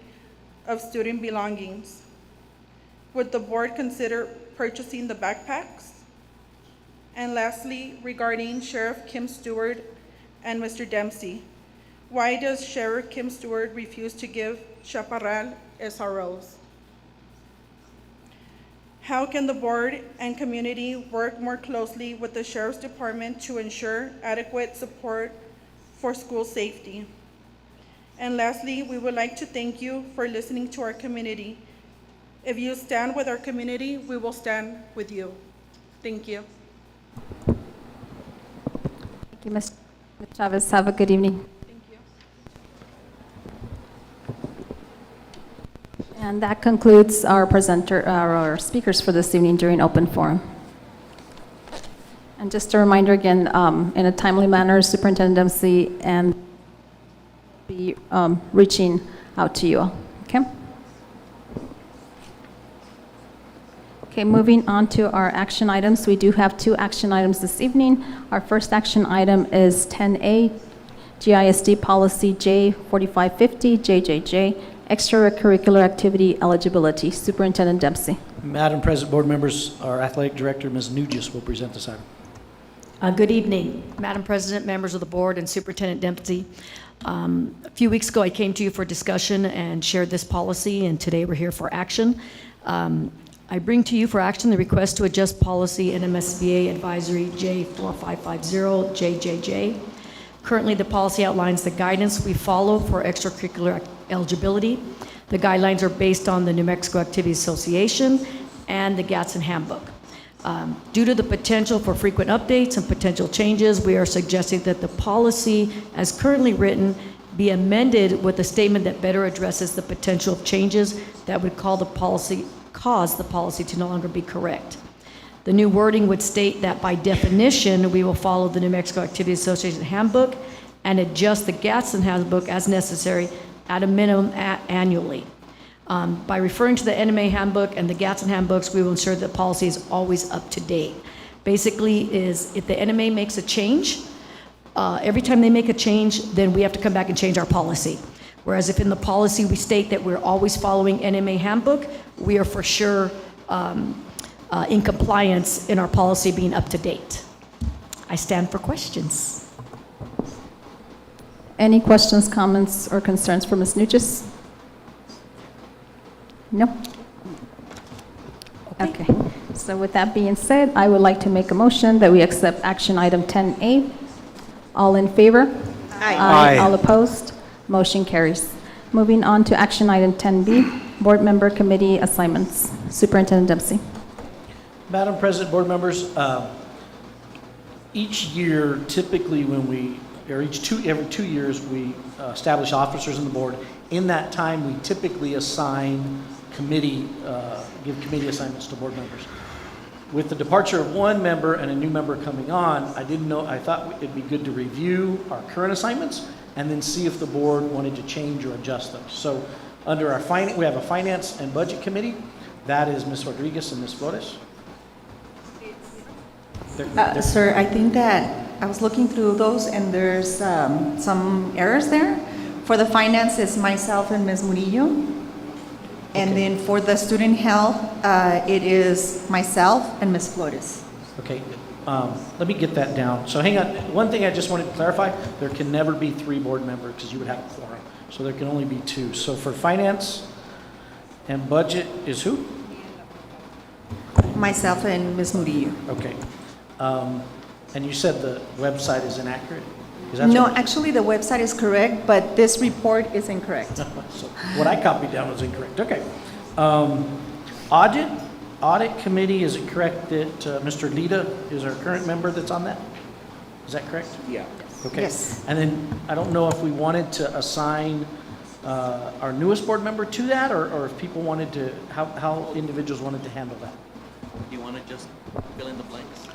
of student belongings? Would the board consider purchasing the backpacks? And lastly, regarding Sheriff Kim Stewart and Mr. Dempsey, why does Sheriff Kim Stewart refuse to give Chaparral SROs? How can the board and community work more closely with the Sheriff's Department to ensure adequate support for school safety? And lastly, we would like to thank you for listening to our community. If you stand with our community, we will stand with you. Thank you. Thank you, Ms. Chavez. Have a good evening. Thank you. And that concludes our our speakers for this evening during open forum. And just a reminder again, in a timely manner, Superintendent Dempsey and be reaching out to you all. Okay. Okay, moving on to our action items. We do have 2 action items this evening. Our first action item is 10A, GISD Policy J4550, JJJ, extracurricular activity eligibility. Superintendent Dempsey. Madam President, board members, our athletic director, Ms. Nugis, will present this item. Good evening, Madam President, members of the board, and Superintendent Dempsey. A few weeks ago, I came to you for discussion and shared this policy, and today we're here for action. I bring to you for action the request to adjust policy NMSBA Advisory J4550 JJJ. Currently, the policy outlines the guidance we follow for extracurricular eligibility. The guidelines are based on the New Mexico Activities Association and the Gadsden Handbook. Due to the potential for frequent updates and potential changes, we are suggesting that the policy, as currently written, be amended with a statement that better addresses the potential of changes that would cause the policy to no longer be correct. The new wording would state that by definition, we will follow the New Mexico Activities Association Handbook and adjust the Gadsden Handbook as necessary at a minimum annually. By referring to the NMA Handbook and the Gadsden Handbooks, we will ensure that policy is always up to date. Basically, is if the NMA makes a change, every time they make a change, then we have to come back and change our policy. Whereas if in the policy we state that we're always following NMA Handbook, we are for sure in compliance in our policy being up to date. I stand for questions. Any questions, comments, or concerns for Ms. Nugis? No? Okay. So with that being said, I would like to make a motion that we accept action item 10A. All in favor? Aye. All opposed? Motion carries. Moving on to action item 10B, board member committee assignments. Superintendent Dempsey. Madam President, board members, each year, typically every 2 years, we establish officers on the board. In that time, we typically assign give committee assignments to board members. With the departure of one member and a new member coming on, I thought it'd be good to review our current assignments and then see if the board wanted to change or adjust them. So under our we have a finance and budget committee. That is Ms. Rodriguez and Ms. Flores. Sir, I think that I was looking through those and there's some errors there. For the finance, it's myself and Ms. Murillo. And then for the student health, it is myself and Ms. Flores. Okay, let me get that down. So hang on, one thing I just wanted to clarify, there can never be 3 board members because you would have a quorum. So there can only be 2. So for finance and budget is who? Myself and Ms. Murillo. Okay. And you said the website is inaccurate? No, actually the website is correct, but this report is incorrect. So what I copied down was incorrect. Okay. Audit committee, is it correct that Mr. Lita is our current member that's on that? Is that correct? Yeah. Okay. Yes. And then I don't know if we wanted to assign our newest board member to that, or if people wanted to, how individuals wanted to handle that. Do you want to just fill in the blanks?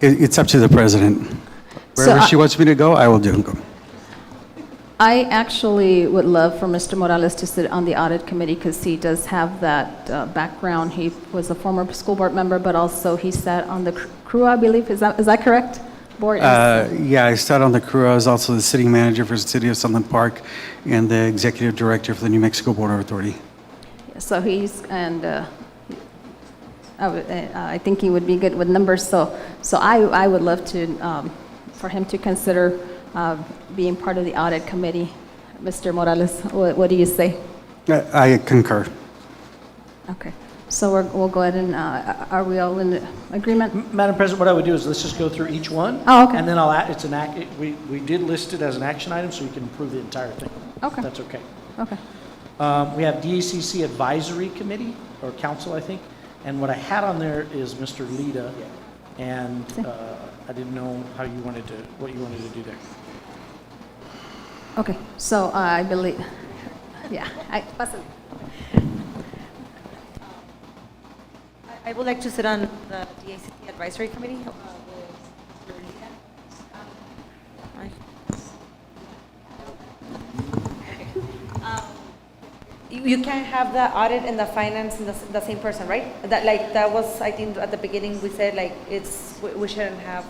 It's up to the president. Wherever she wants me to go, I will go. I actually would love for Mr. Morales to sit on the audit committee because he does have that background. He was a former school board member, but also he sat on the crew, I believe. Is that correct? Board. Yeah, I sat on the crew. I was also the city manager for the city of Sunland Park and the executive director for the New Mexico Border Authority. So I think he would be good with numbers. So I would love to for him to consider being part of the audit committee. Mr. Morales, what do you say? I concur. Okay. So we'll go ahead and, are we all in agreement? Madam President, what I would do is let's just go through each one. Oh, okay. And then we did list it as an action item, so you can approve the entire thing. Okay. That's okay. Okay. We have DACC Advisory Committee, or Council, I think. And what I had on there is Mr. Lita, and I didn't know what you wanted to do there. Okay. So I believe, yeah. I would like to sit on the DACC Advisory Committee. You can't have the audit and the finance in the same person, right? That was, I think, at the beginning we said we shouldn't have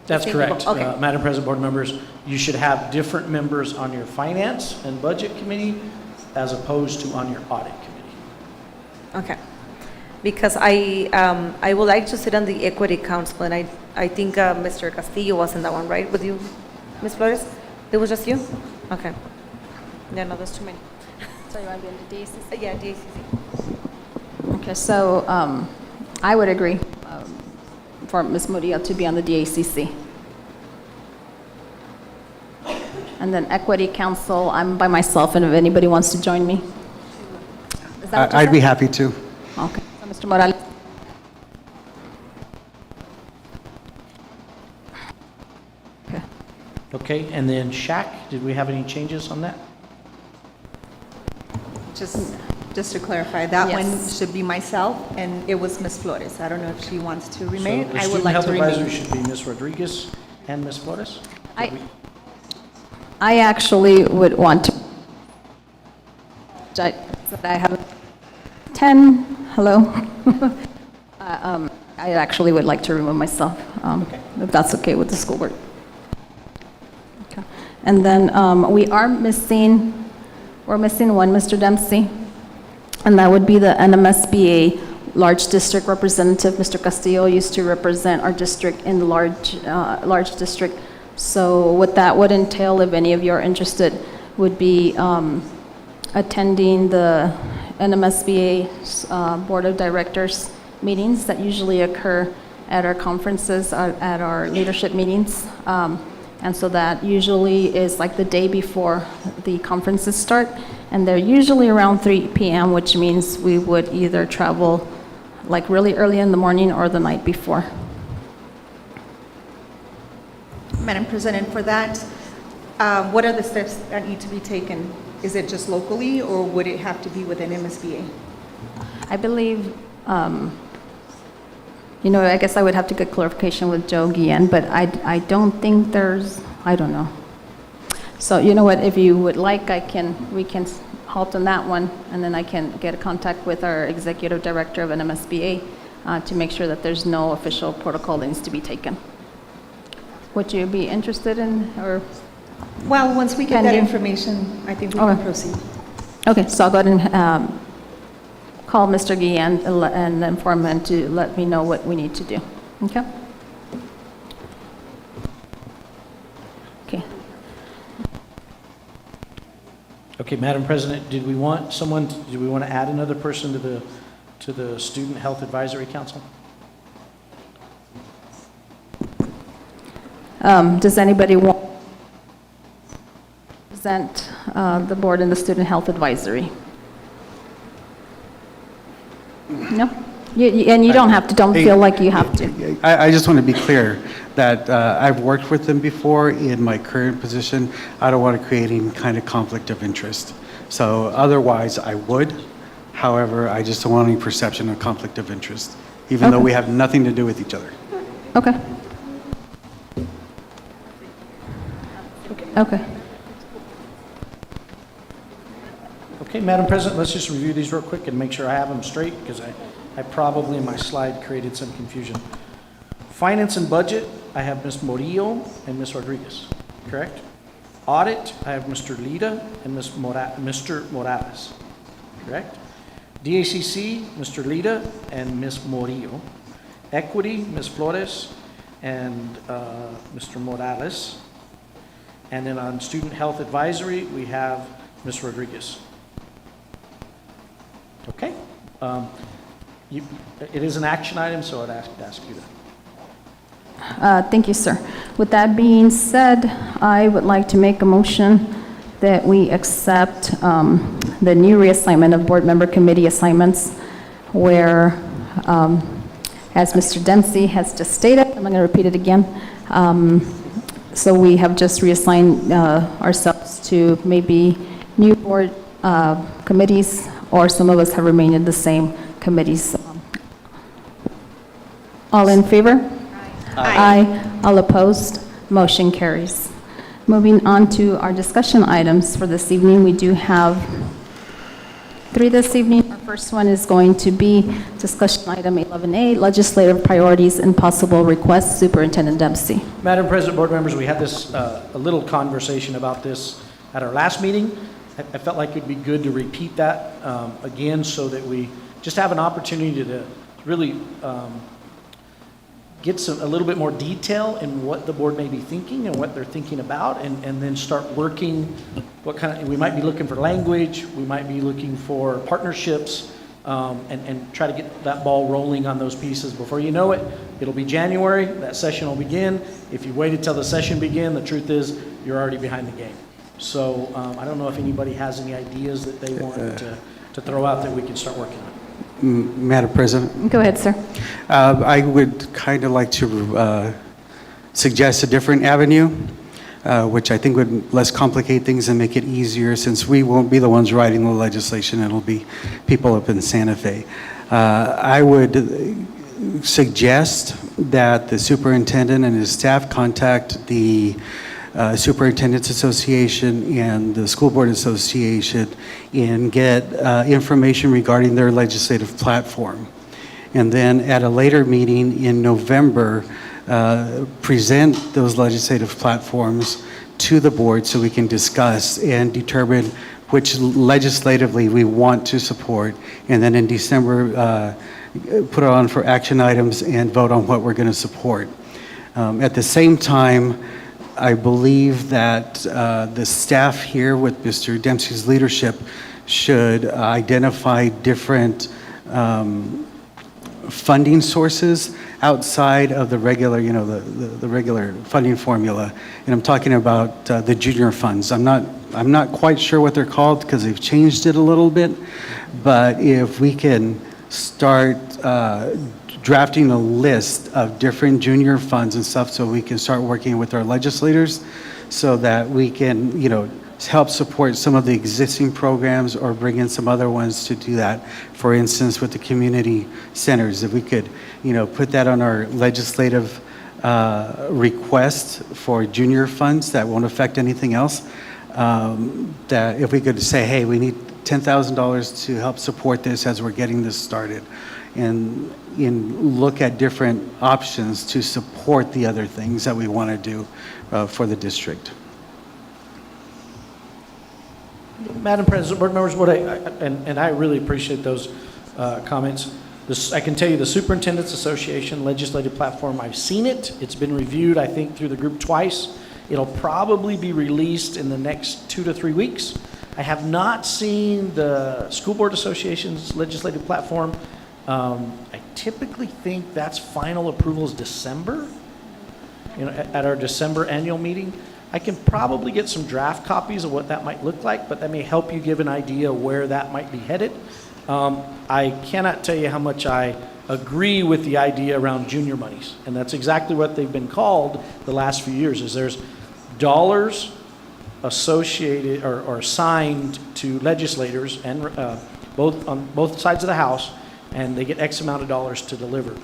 That's Interchangeable. correct. Okay. Madam President, board members, you should have different members on your finance and budget committee as opposed to on your audit committee. Okay. Because I would like to sit on the equity council, and I think Mr. Castillo was in that one, right, with you, Ms. Flores? It was just you? Okay. Yeah, no, there's too many. So you want to be in the DACC? Yeah, DACC. Okay, so I would agree for Ms. Murillo to be on the DACC. And then Equity Council, I'm by myself, and if anybody wants to join me. Is that what you I'd be said? happy to. Okay, so Mr. Morales. Okay. Okay, and then Shaq, did we have any changes on that? Just to clarify, that one Yes. should be myself, and it was Ms. Flores. I don't know if she wants to remain. So I would like to The Student Health Advisory remain. should be Ms. Rodriguez and Ms. Flores? I actually would want to, that I have 10, hello? I actually would like to remove myself, if that's okay with the school board. Okay. And then we're missing one, Mr. Dempsey, and that would be the NMSBA large district representative. Mr. Castillo used to represent our district in the large district. So what that would entail, if any of you are interested, would be attending the NMSBA Board of Directors meetings that usually occur at our conferences, at our leadership meetings. And so that usually is like the day before the conferences start. And they're usually around 3 p.m., which means we would either travel like really early in the morning or the night before. Madam President, for that, what are the steps that need to be taken? Is it just locally, or would it have to be within MSBA? I believe, you know, I guess I would have to get clarification with Joe Guillen, but I don't think there's, I don't know. So you know what, if you would like, we can halt on that one, and then I can get a contact with our executive director of NMSBA to make sure that there's no official protocol that needs to be taken. Would you be interested in, or? Well, once we get Can that you? information, I think we Okay. can proceed. Okay, so I'll go ahead and call Mr. Guillen and inform him to let me know what we need to do. Okay? Okay. Okay, Madam President, did we want to add another person to the Student Health Advisory Council? Does anybody want to present the board and the Student Health Advisory? No? And you don't have to, don't feel like you have to. I just want to be clear that I've worked with them before in my current position. I don't want to create any kind of conflict of interest. So otherwise, I would. However, I just don't want any perception of conflict of interest, even though we have nothing to do with each other. Okay. Okay. Okay, Madam President, let's just review these real quick and make sure I have them straight, because I probably in my slide created some confusion. Finance and Budget, I have Ms. Murillo and Ms. Rodriguez, correct? Audit, I have Mr. Lida and Mr. Morales, correct? DACC, Mr. Lida and Ms. Murillo. Equity, Ms. Flores and Mr. Morales. And then on Student Health Advisory, we have Ms. Rodriguez. Okay. It is an action item, so I'd ask you that. Thank you, sir. With that being said, I would like to make a motion that we accept the new reassignment of board member committee assignments where, as Mr. Dempsey has just stated, I'm going to repeat it again. So we have just reassigned ourselves to maybe new board committees, or some of us have remained in the same committees. All in favor? Aye. All opposed? Motion carries. Moving on to our discussion items for this evening, we do have three this evening. Our first one is going to be discussion item 11A, legislative priorities and possible requests. Superintendent Dempsey. Madam President, board members, we had this, a little conversation about this at our last meeting. I felt like it'd be good to repeat that again so that we just have an opportunity to really get a little bit more detail in what the board may be thinking and what they're thinking about, and then start working what kind of, we might be looking for language, we might be looking for partnerships, and try to get that ball rolling on those pieces. Before you know it, it'll be January, that session will begin. If you waited till the session began, the truth is you're already behind the game. So I don't know if anybody has any ideas that they want to throw out that we can start working on. Madam President? Go ahead, sir. I would kind of like to suggest a different avenue, which I think would less complicate things and make it easier, since we won't be the ones writing the legislation. It'll be people up in Santa Fe. I would suggest that the superintendent and his staff contact the Superintendents Association and the School Board Association and get information regarding their legislative platform. And then at a later meeting in November, present those legislative platforms to the board so we can discuss and determine which legislatively we want to support. And then in December, put it on for action items and vote on what we're going to support. At the same time, I believe that the staff here with Mr. Dempsey's leadership should identify different funding sources outside of the regular, the regular funding formula. And I'm talking about the junior funds. I'm not quite sure what they're called because they've changed it a little bit. But if we can start drafting a list of different junior funds and stuff so we can start working with our legislators so that we can, help support some of the existing programs or bring in some other ones to do that. For instance, with the community centers, if we could, put that on our legislative request for junior funds that won't affect anything else, that if we could say, hey, we need $10,000 to help support this as we're getting this started, and look at different options to support the other things that we want to do for the district. Madam President, board members, and I really appreciate those comments. I can tell you the Superintendents Association legislative platform, I've seen it. It's been reviewed, I think, through the group twice. It'll probably be released in the next 2 to 3 weeks. I have not seen the School Board Association's legislative platform. I typically think that's final approval is December, at our December annual meeting. I can probably get some draft copies of what that might look like, but that may help you give an idea where that might be headed. I cannot tell you how much I agree with the idea around junior monies, and that's exactly what they've been called the last few years, is there's dollars associated or assigned to legislators and on both sides of the House, and they get X amount of dollars to deliver.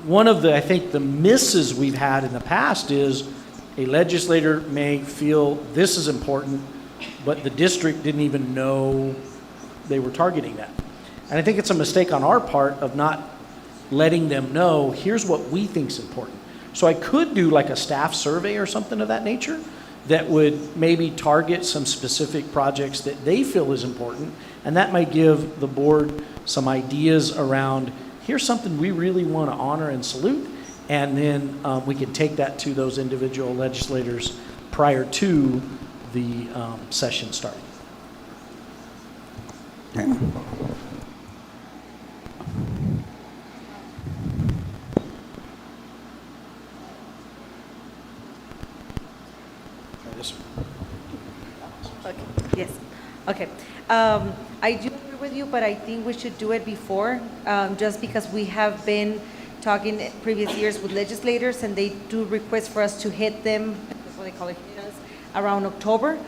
One of the, I think, the misses we've had in the past is a legislator may feel this is important, but the district didn't even know they were targeting that. And I think it's a mistake on our part of not letting them know, here's what we think is important. So I could do like a staff survey or something of that nature that would maybe target some specific projects that they feel is important, and that might give the board some ideas around, here's something we really want to honor and salute, and then we can take that to those individual legislators prior to the session starting. Okay. Yes. Okay. I do agree with you, but I think we should do it before, just because we have been talking previous years with legislators, and they do request for us to hit them, that's what they call it, hit us, around October,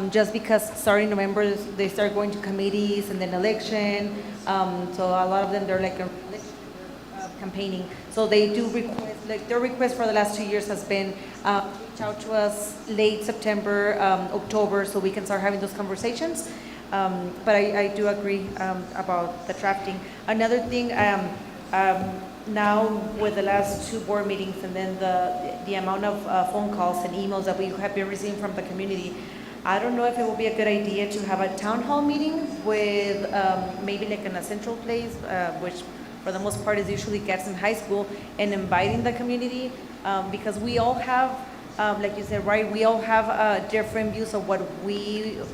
just because starting November, they start going to committees and then election, so a lot of them, they're like campaigning. So they do request, like their request for the last 2 years has been reach out to us late September, October, so we can start having those conversations. But I do agree about the drafting. Another thing, now with the last 2 board meetings and then the amount of phone calls and emails that we have been receiving from the community, I don't know if it would be a good idea to have a town hall meeting with maybe like in a central place, which for the most part is usually Gadsden High School, and inviting the community, because we all have, like you said, right, we all have different views of what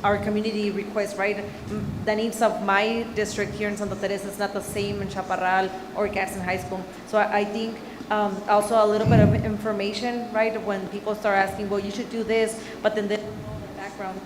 our community requests, right? The needs of my district here in Santa Teresa is not the same in Chaparral or Gadsden High School. So I think also a little bit of information, right? When people start asking, well, you should do this, but then they don't know the background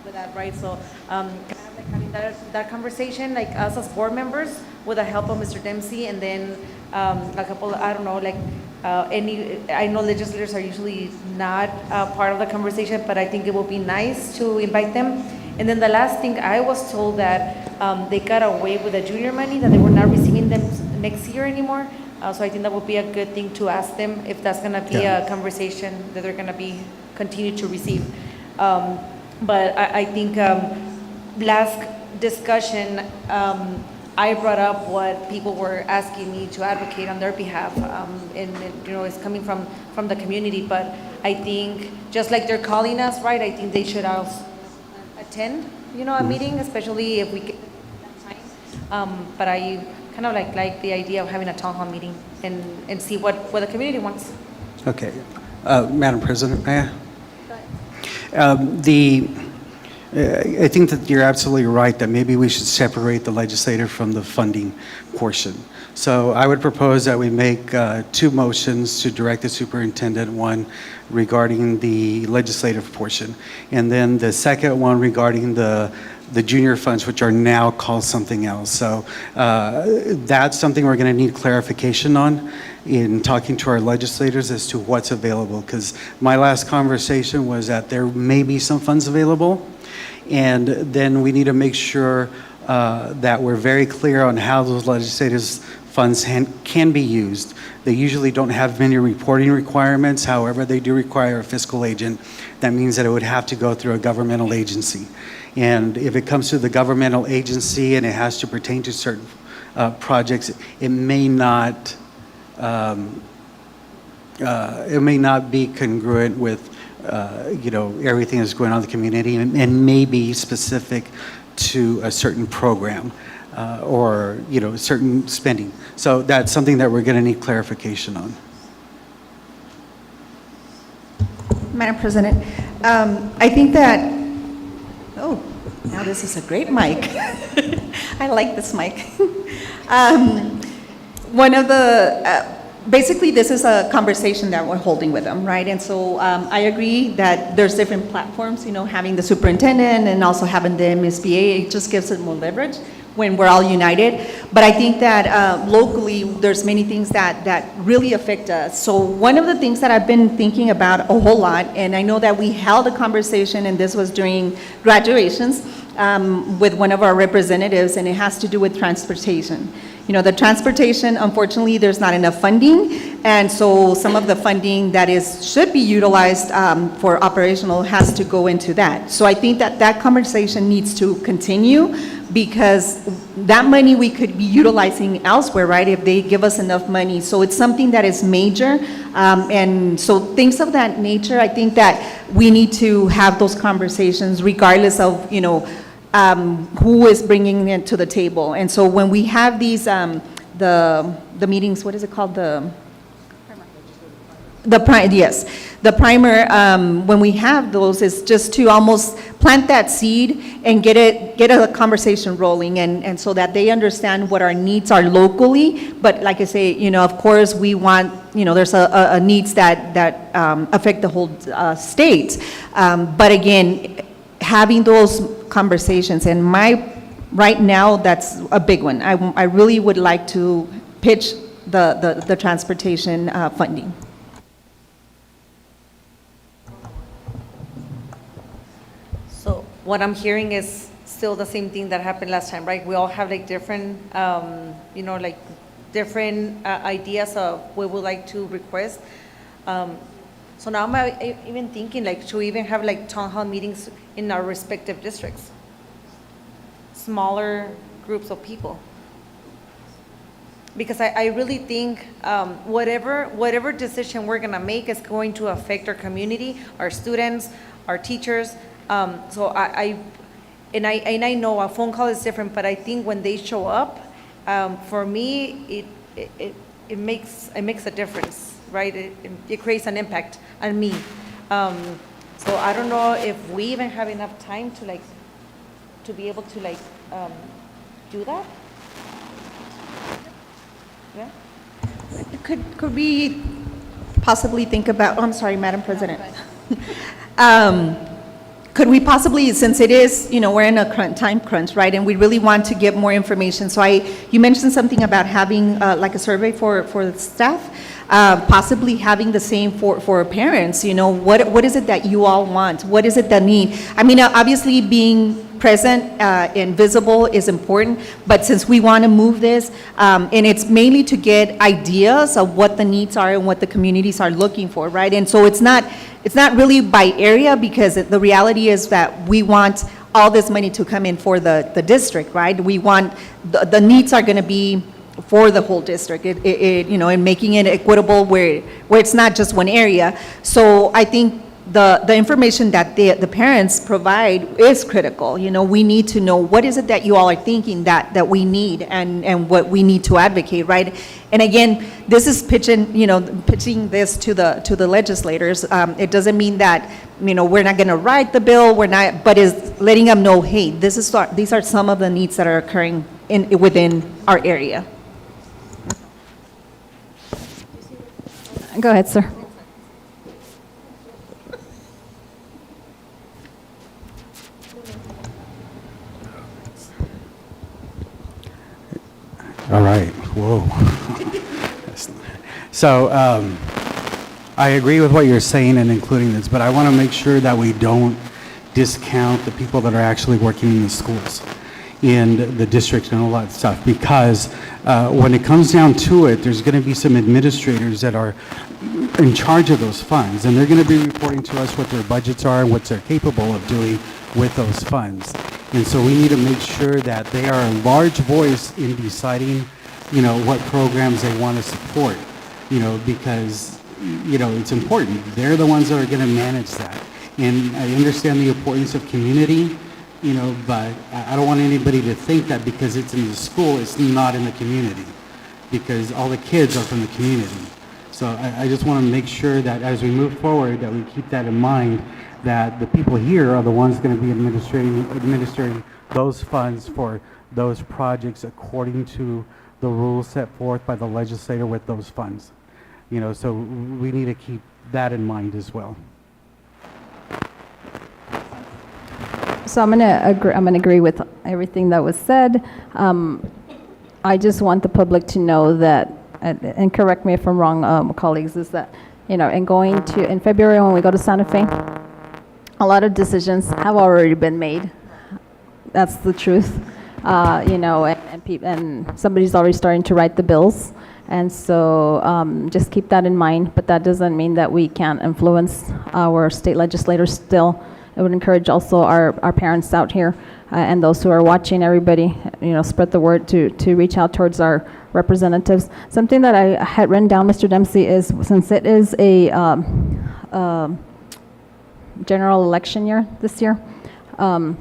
with that, right? So kind of like having that conversation, like us as board members, with the help of Mr. Dempsey, and then a couple, I don't know, like I know legislators are usually not part of the conversation, but I think it would be nice to invite them. And then the last thing, I was told that they got away with the junior money, that they were not receiving them next year anymore. So I think that would be a good thing to ask them if that's going to be a conversation that they're going to be continue to receive. But I think last discussion, I brought up what people were asking me to advocate on their behalf, and you know, it's coming from the community. But I think just like they're calling us, right? I think they should also attend, you know, a meeting, especially if we get time. But I kind of like the idea of having a town hall meeting and see what the community wants. Okay, Madam President, may I? I think that you're absolutely right that maybe we should separate the legislative from the funding portion. So I would propose that we make 2 motions to direct the superintendent, one regarding the legislative portion, and then the second one regarding the junior funds, which are now called something else. So that's something we're going to need clarification on in talking to our legislators as to what's available, because my last conversation was that there may be some funds available, and then we need to make sure that we're very clear on how those legislative funds can be used. They usually don't have many reporting requirements. However, they do require a fiscal agent. That means that it would have to go through a governmental agency. And if it comes to the governmental agency and it has to pertain to certain projects, it may not be congruent with you know, everything that's going on in the community, and may be specific to a certain program or, you know, certain spending. So that's something that we're going to need clarification on. Madam President, I think that, oh, now this is a great mic. I like this mic. One of the, basically this is a conversation that we're holding with them, right? And so I agree that there's different platforms, you know, having the superintendent and also having the MSBA, it just gives it more leverage when we're all united. But I think that locally, there's many things that really affect us. So one of the things that I've been thinking about a whole lot, and I know that we held a conversation, and this was during graduations, with one of our representatives, and it has to do with transportation. You know, the transportation, unfortunately, there's not enough funding, and so some of the funding that should be utilized for operational has to go into that. So I think that conversation needs to continue, because that money we could be utilizing elsewhere, right, if they give us enough money. So it's something that is major, and so things of that nature, I think that we need to have those conversations regardless of, you know, who is bringing it to the table. And so when we have these, the meetings, what is it called? The primer, when we have those, is just to almost plant that seed and get a conversation rolling, and so that they understand what our needs are locally. But like I say, you know, of course we want, you know, there's a needs that affect the whole state. But again, having those conversations, and right now that's a big one. I really would like to pitch the transportation funding. So what I'm hearing is still the same thing that happened last time, right? We all have like different, you know, like different ideas of what we would like to request. So now I'm even thinking, like, should we even have like town hall meetings in our respective districts? smaller groups of people. Because I really think whatever decision we're gonna make is going to affect our community, our students, our teachers. So I know a phone call is different, but I think when they show up, for me, it makes a difference, right? It creates an impact on me. So I don't know if we even have enough time to be able to do that. Yeah. Could we possibly think about, I'm sorry, Madam President. Could we possibly, since it is, we're in a time crunch, right, and we really want to get more information. So you mentioned something about having like a survey for the staff, possibly having the same for parents. What is it that you all want? What is it that need? I mean, obviously being present and visible is important, but since we want to move this, and it's mainly to get ideas of what the needs are and what the communities are looking for, right? And so it's not really by area, because the reality is that we want all this money to come in for the district, right? We want, the needs are going to be for the whole district, and making it equitable where it's not just one area. So I think the information that the parents provide is critical. We need to know what is it that you all are thinking that we need and what we need to advocate, right? And again, this is pitching this to the legislators. It doesn't mean that we're not going to write the bill, but is letting them know, hey, these are some of the needs that are occurring within our area. Go ahead, sir. All right, whoa. So I agree with what you're saying and including this, but I want to make sure that we don't discount the people that are actually working in the schools, in the district and all that stuff, because when it comes down to it, there's going to be some administrators that are in charge of those funds, and they're going to be reporting to us what their budgets are and what they're capable of doing with those funds. And so we need to make sure that they are a large voice in deciding, what programs they want to support, because, it's important. They're the ones that are going to manage that. And I understand the importance of community, but I don't want anybody to think that because it's in the school, it's not in the community, because all the kids are from the community. So I just want to make sure that as we move forward, that we keep that in mind, that the people here are the ones going to be administering those funds for those projects according to the rules set forth by the legislator with those funds. So we need to keep that in mind as well. So I'm gonna agree with everything that was said. I just want the public to know that, and correct me if I'm wrong, colleagues, is that, in February when we go to Santa Fe, a lot of decisions have already been made. That's the truth. And somebody's already starting to write the bills. And so just keep that in mind, but that doesn't mean that we can't influence our state legislators still. I would encourage also our parents out here and those who are watching, everybody, spread the word to reach out towards our representatives. Something that I had written down, Mr. Dempsey, is since it is a general election year this year, for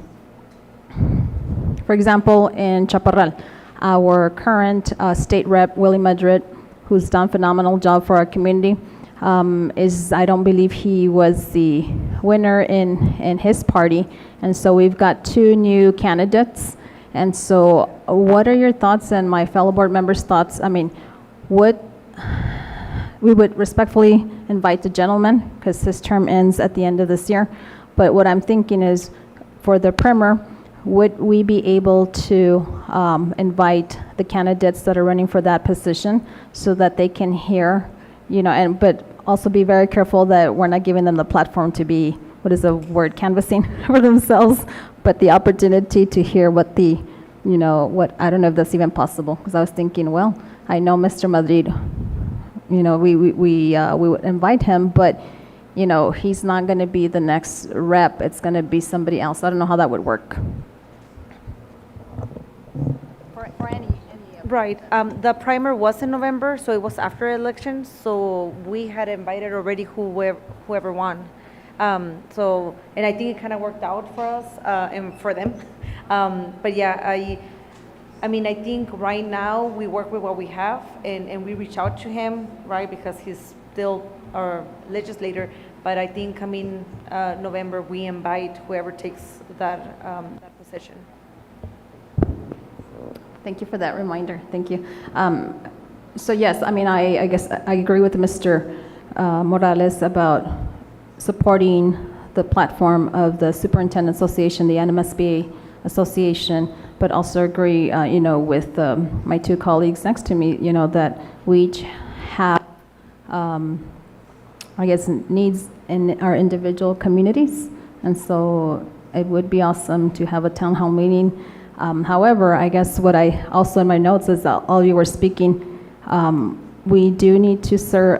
example, in Chaparral, our current state rep, Willie Madrid, who's done a phenomenal job for our community, I don't believe he was the winner in his party. And so we've got 2 new candidates. And so what are your thoughts and my fellow board members' thoughts? I mean, we would respectfully invite the gentleman, because his term ends at the end of this year. But what I'm thinking is, for the primer, would we be able to invite the candidates that are running for that position so that they can hear, but also be very careful that we're not giving them the platform to be, canvassing for themselves, but the opportunity to hear what I don't know if that's even possible, because I was thinking, well, I know Mr. Madrid, we would invite him, but he's not going to be the next rep. It's going to be somebody else. I don't know how that would work. Right. The primer was in November, so it was after elections, so we had invited already whoever won. So, and I think it kind of worked out for us and for them. But yeah, I mean, I think right now we work with what we have, and we reach out to him, right, because he's still our legislator. But I think coming November, we invite whoever takes that position. Thank you for that reminder. Thank you. So yes, I mean, I guess I agree with Mr. Morales about supporting the platform of the Superintendent Association, the NMSBA Association, but also agree, you know, with my two colleagues next to me, you know, that we each have, I guess, needs in our individual communities. And so it would be awesome to have a town hall meeting. However, I guess what I also in my notes is that all you were speaking, we do need to, sir,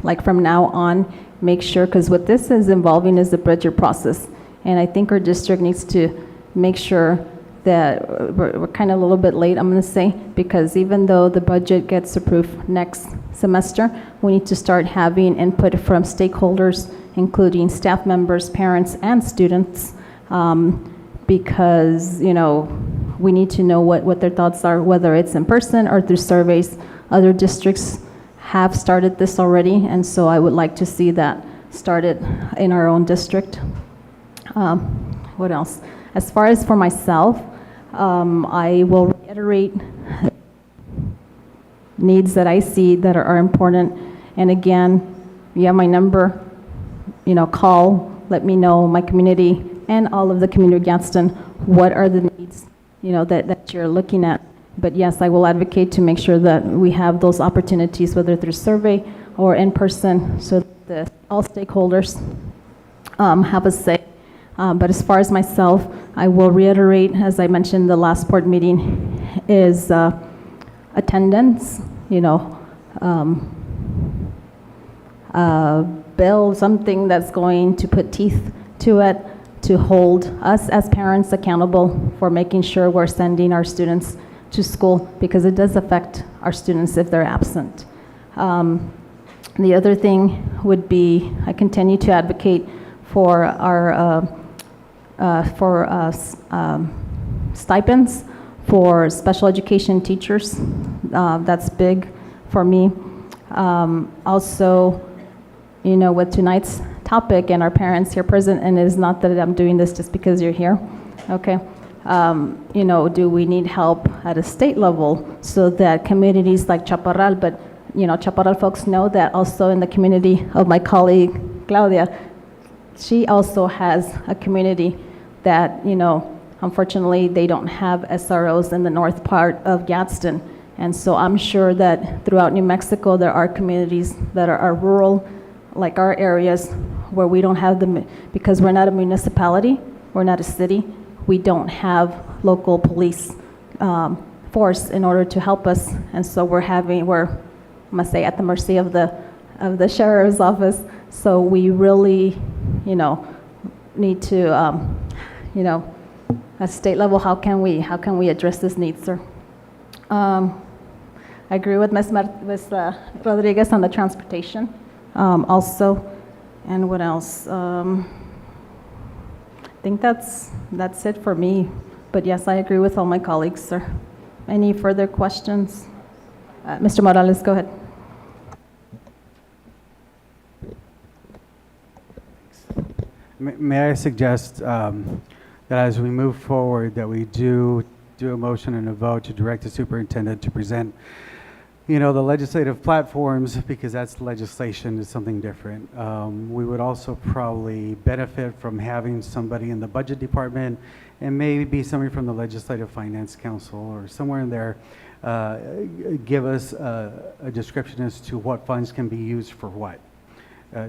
like from now on, make sure, because what this is involving is the budget process. And I think our district needs to make sure that we're kind of a little bit late, I'm going to say, because even though the budget gets approved next semester, we need to start having input from stakeholders, including staff members, parents, and students, because, you know, we need to know what their thoughts are, whether it's in person or through surveys. Other districts have started this already, and so I would like to see that started in our own district. What else? As far as for myself, I will reiterate needs that I see that are important. And again, you have my number, you know, call, let me know, my community, and all of the community of Gadsden, what are the needs, you know, that you're looking at. But yes, I will advocate to make sure that we have those opportunities, whether through survey or in person, so that all stakeholders have a say. But as far as myself, I will reiterate, as I mentioned in the last board meeting, is attendance, you know, bill, something that's going to put teeth to it, to hold us as parents accountable for making sure we're sending our students to school, because it does affect our students if they're absent. The other thing would be, I continue to advocate for our stipends for special education teachers. That's big for me. Also, you know, with tonight's topic and our parents here present, and it is not that I'm doing this just because you're here, okay? You know, do we need help at a state level so that communities like Chaparral, but, you know, Chaparral folks know that also in the community of my colleague, Claudia, she also has a community that, you know, unfortunately, they don't have SROs in the north part of Gadsden. And so I'm sure that throughout New Mexico, there are communities that are rural, like our areas, where we don't have them, because we're not a municipality, we're not a city, we don't have local police force in order to help us. And so we're, I must say, at the mercy of the sheriff's office. So we really, you know, need to, you know, at state level, how can we address this need, sir? I agree with Ms. Rodriguez on the transportation also. And what else? I think that's it for me. But yes, I agree with all my colleagues, sir. Any further questions? Mr. Morales, go ahead. May I suggest that as we move forward, that we do a motion and a vote to direct the superintendent to present, you know, the legislative platforms, because that's legislation, is something different. We would also probably benefit from having somebody in the budget department and maybe somebody from the Legislative Finance Council or somewhere in there give us a description as to what funds can be used for what.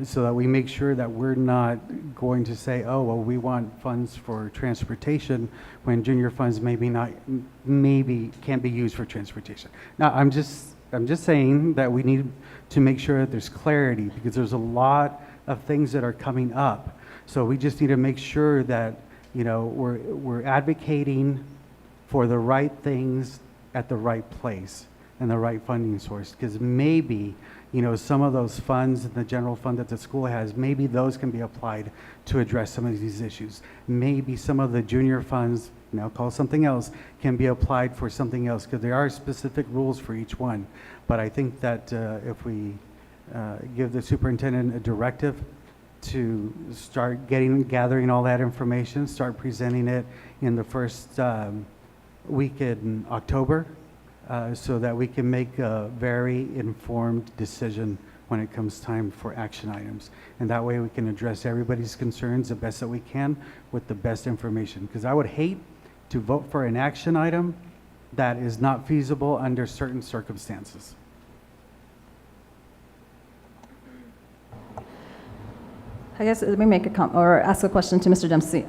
So that we make sure that we're not going to say, oh, well, we want funds for transportation when junior funds maybe can't be used for transportation. Now, I'm just saying that we need to make sure that there's clarity, because there's a lot of things that are coming up. So we just need to make sure that, you know, we're advocating for the right things at the right place and the right funding source, because maybe, some of those funds in the general fund that the school has, maybe those can be applied to address some of these issues. Maybe some of the junior funds, now called something else, can be applied for something else, because there are specific rules for each one. But I think that if we give the superintendent a directive to start gathering all that information, start presenting it in the first week in October, so that we can make a very informed decision when it comes time for action items. And that way we can address everybody's concerns the best that we can with the best information. Because I would hate to vote for an action item that is not feasible under certain circumstances. I guess let me make a comment or ask a question to Mr. Dempsey.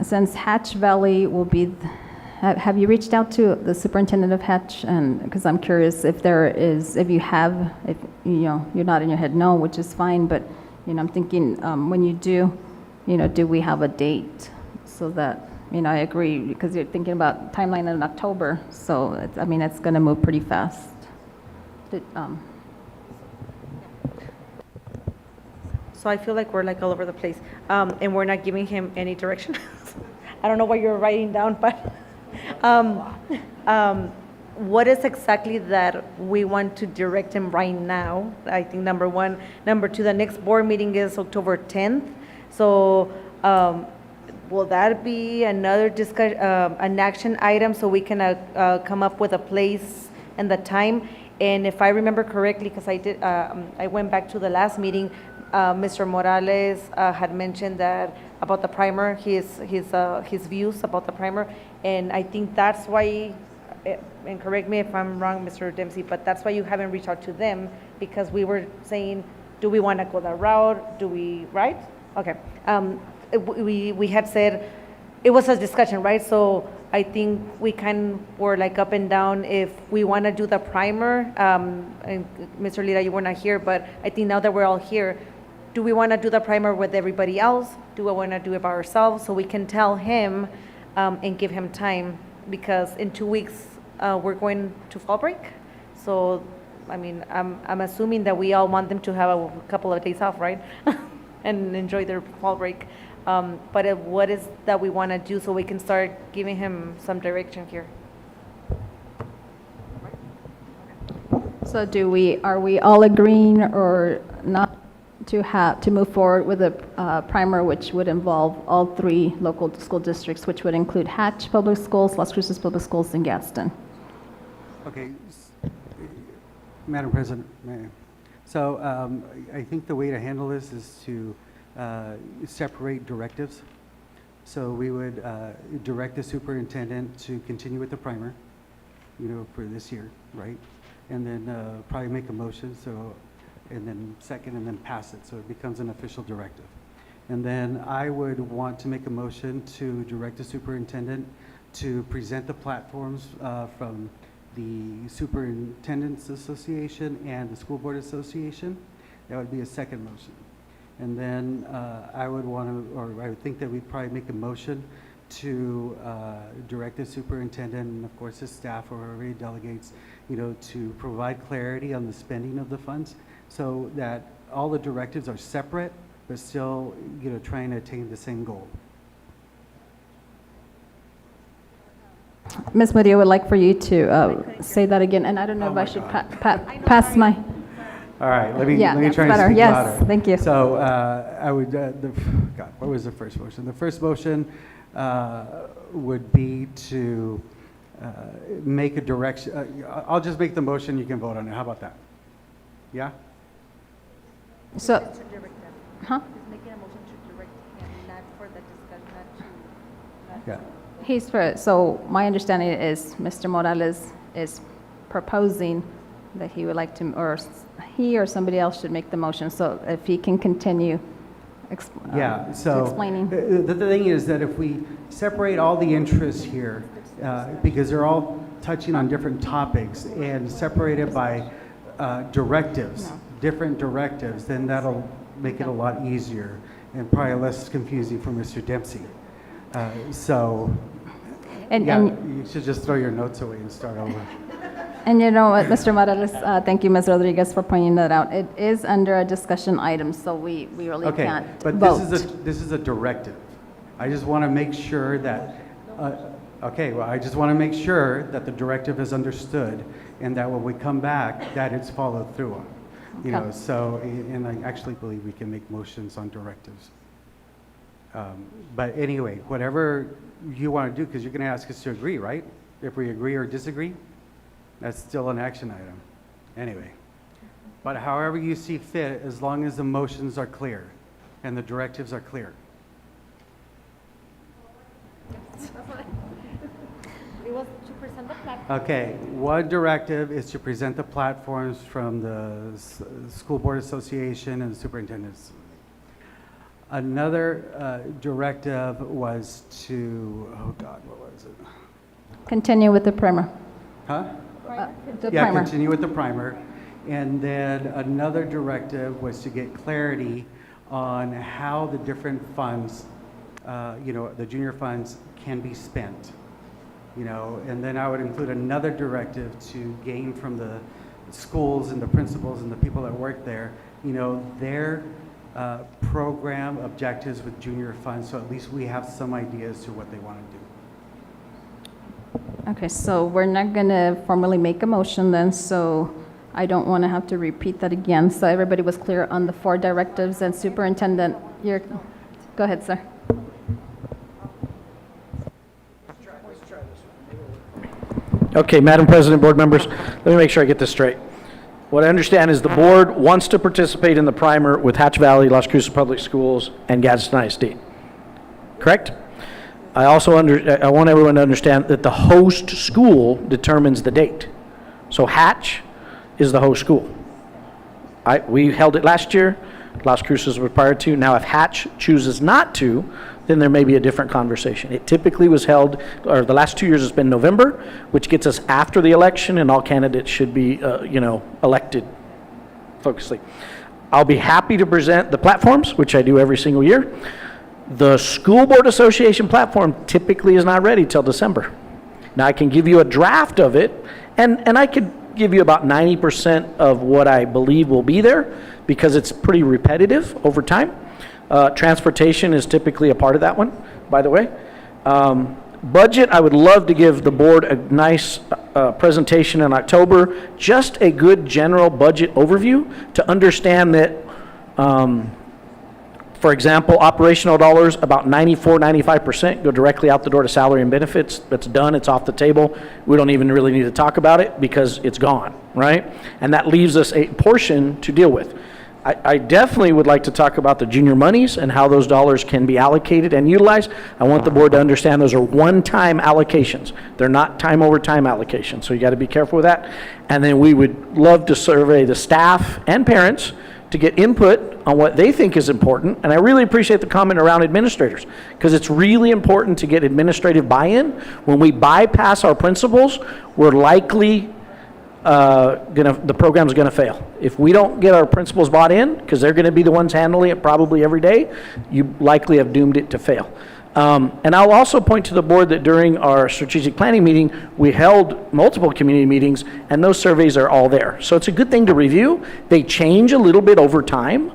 Since Hatch Valley will be, have you reached out to the superintendent of Hatch? And because I'm curious if there is, if you have, if you're not in your head, no, which is fine. But I'm thinking when you do, do we have a date so that I agree because you're thinking about timeline in October. So it's going to move pretty fast. So I feel like we're like all over the place, and we're not giving him any direction. I don't know what you're writing down, but what is exactly that we want to direct him right now? I think number one. Number two, the next board meeting is October 10th. So will that be another discussion, an action item so we can come up with a place and the time? And if I remember correctly, because I did, I went back to the last meeting, Mr. Morales had mentioned that about the primer, his views about the primer, and I think that's why, and correct me if I'm wrong, Mr. Dempsey, but that's why you haven't reached out to them, because we were saying, do we want to go that route? Do we, right? Okay. We had said, it was a discussion, right? So I think we kind of were like up and down if we want to do the primer, and Mr. Lira, you were not here, but I think now that we're all here, do we want to do the primer with everybody else? Do we want to do it by ourselves so we can tell him and give him time? Because in 2 weeks, we're going to fall break. So, I'm assuming that we all want them to have a couple of days off, right? And enjoy their fall break. But what is that we want to do so we can start giving him some direction here? So are we all agreeing or not to move forward with a primer which would involve all 3 local school districts, which would include Hatch Public Schools, Las Cruces Public Schools, and Gadsden? Okay, Madam President, so I think the way to handle this is to separate directives. So we would direct the superintendent to continue with the primer, for this year, right? And then probably make a motion, and then second, and then pass it, so it becomes an official directive. And then I would want to make a motion to direct the superintendent to present the platforms from the Superintendents Association and the School Board Association. That would be a second motion. And then I would think that we'd probably make a motion to direct the superintendent and of course his staff or whoever he delegates, to provide clarity on the spending of the funds so that all the directives are separate but still, trying to attain the same goal. Ms. Murillo would like for you to say that again, and I don't know if I should pass my... All right, let me try better. to speak Yes, louder. thank you. So I would, what was the first motion? The first motion would be to make a direction. I'll just make the motion, you can vote on it. How about that? Yeah? So, huh? Making a motion to direct him, not for the discussion, Yeah. So my understanding is Mr. Morales is proposing that he would like to, or he or somebody else should make the motion. So if he can continue explaining. The thing is that if we separate all the interests here, because they're all touching on different topics, and separate it by directives, different directives, then that'll make it a lot easier and probably less confusing for Mr. Dempsey. And, Yeah, and, you should just throw your notes away and start over. and you know what, Mr. Morales, thank you, Ms. Rodriguez, for pointing that out. It is under a discussion item, so we really Okay, can't but vote. this is a directive. I just want to make sure that, okay, well, I just want to make sure that the directive is understood and that when we come back, that it's followed through on. You know, Okay. so, and I actually believe we can make motions on directives. But anyway, whatever you want to do, because you're going to ask us to agree, right? If we agree or disagree, that's still an action item. Anyway, but however you see fit, as long as the motions are clear and the directives are clear. Okay, one directive is to present the platforms from the School Board Association and the superintendents. Another directive was to, oh God, what was it? Continue with the primer. Huh? The Yeah, primer. continue with the primer. And then another directive was to get clarity on how the different funds, you know, the junior funds can be spent. You know, and then I would include another directive to gain from the schools and the principals and the people that work there, you know, their program objectives with junior funds, so at least we have some ideas to what they want to do. Okay, so we're not going to formally make a motion then, so I don't want to have to repeat that again. So everybody was clear on the 4 directives, and Superintendent, go ahead, sir. Okay, Madam President, board members, let me make sure I get this straight. What I understand is the board wants to participate in the primer with Hatch Valley, Las Cruces Public Schools, and Gadsden ISD. Correct? I also I want everyone to understand that the host school determines the date. So Hatch is the host school. We held it last year. Las Cruces were prior to. Now, if Hatch chooses not to, then there may be a different conversation. It typically was held, or the last 2 years it's been November, which gets us after the election, and all candidates should be, you know, elected focusly. I'll be happy to present the platforms, which I do every single year. The School Board Association platform typically is not ready till December. Now, I can give you a draft of it, and I could give you about 90% of what I believe will be there, because it's pretty repetitive over time. Transportation is typically a part of that one, by the way. Budget, I would love to give the board a nice presentation in October, just a good general budget overview to understand that, for example, operational dollars, about 94-95% go directly out the door to salary and benefits. That's done, it's off the table. We don't even really need to talk about it because it's gone, right? And that leaves us a portion to deal with. I definitely would like to talk about the junior monies and how those dollars can be allocated and utilized. I want the board to understand those are one-time allocations. They're not time over time allocations, so you got to be careful with that. And then we would love to survey the staff and parents to get input on what they think is important. And I really appreciate the comment around administrators, because it's really important to get administrative buy-in. When we bypass our principals, we're likely the program's gonna fail. If we don't get our principals bought in, because they're gonna be the ones handling it probably every day, you likely have doomed it to fail. And I'll also point to the board that during our strategic planning meeting, we held multiple community meetings, and those surveys are all there. So it's a good thing to review. They change a little bit over time,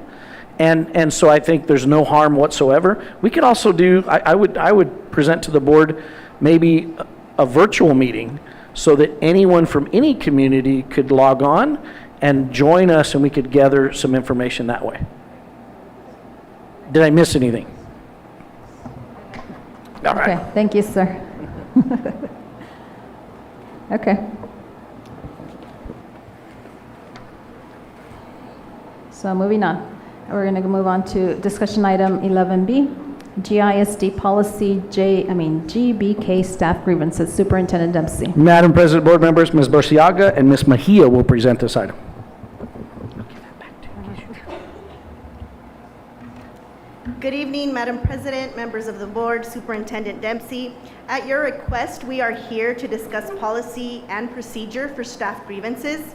and so I think there's no harm whatsoever. We could also do, I would present to the board maybe a virtual meeting, so that anyone from any community could log on and join us, and we could gather some information that way. Did I miss anything? All right. Okay, thank you, sir. Okay. So moving on, we're going to move on to discussion item 11B, GISD policy GBK staff grievances. Superintendent Dempsey. Madam President, board members, Ms. Burciaga and Ms. Mejia will present this item. Good evening, Madam President, members of the board, Superintendent Dempsey. At your request, we are here to discuss policy and procedure for staff grievances.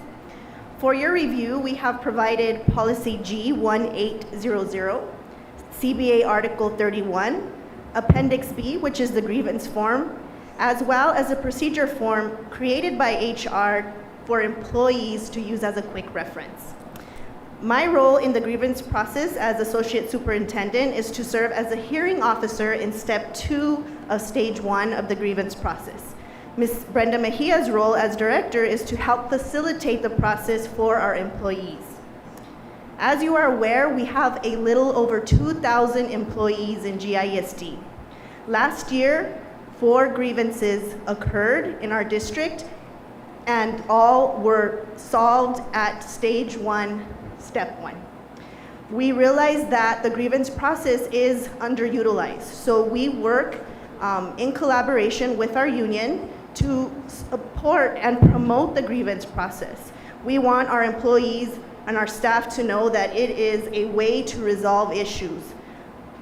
For your review, we have provided policy G1800, CBA Article 31, Appendix B, which is the grievance form, as well as a procedure form created by HR for employees to use as a quick reference. My role in the grievance process as Associate Superintendent is to serve as a hearing officer in step 2 of stage 1 of the grievance process. Ms. Brenda Mejia's role as director is to help facilitate the process for our employees. As you are aware, we have a little over 2,000 employees in GISD. Last year, 4 grievances occurred in our district, and all were solved at stage 1, step 1. We realize that the grievance process is underutilized, so we work in collaboration with our union to support and promote the grievance process. We want our employees and our staff to know that it is a way to resolve issues.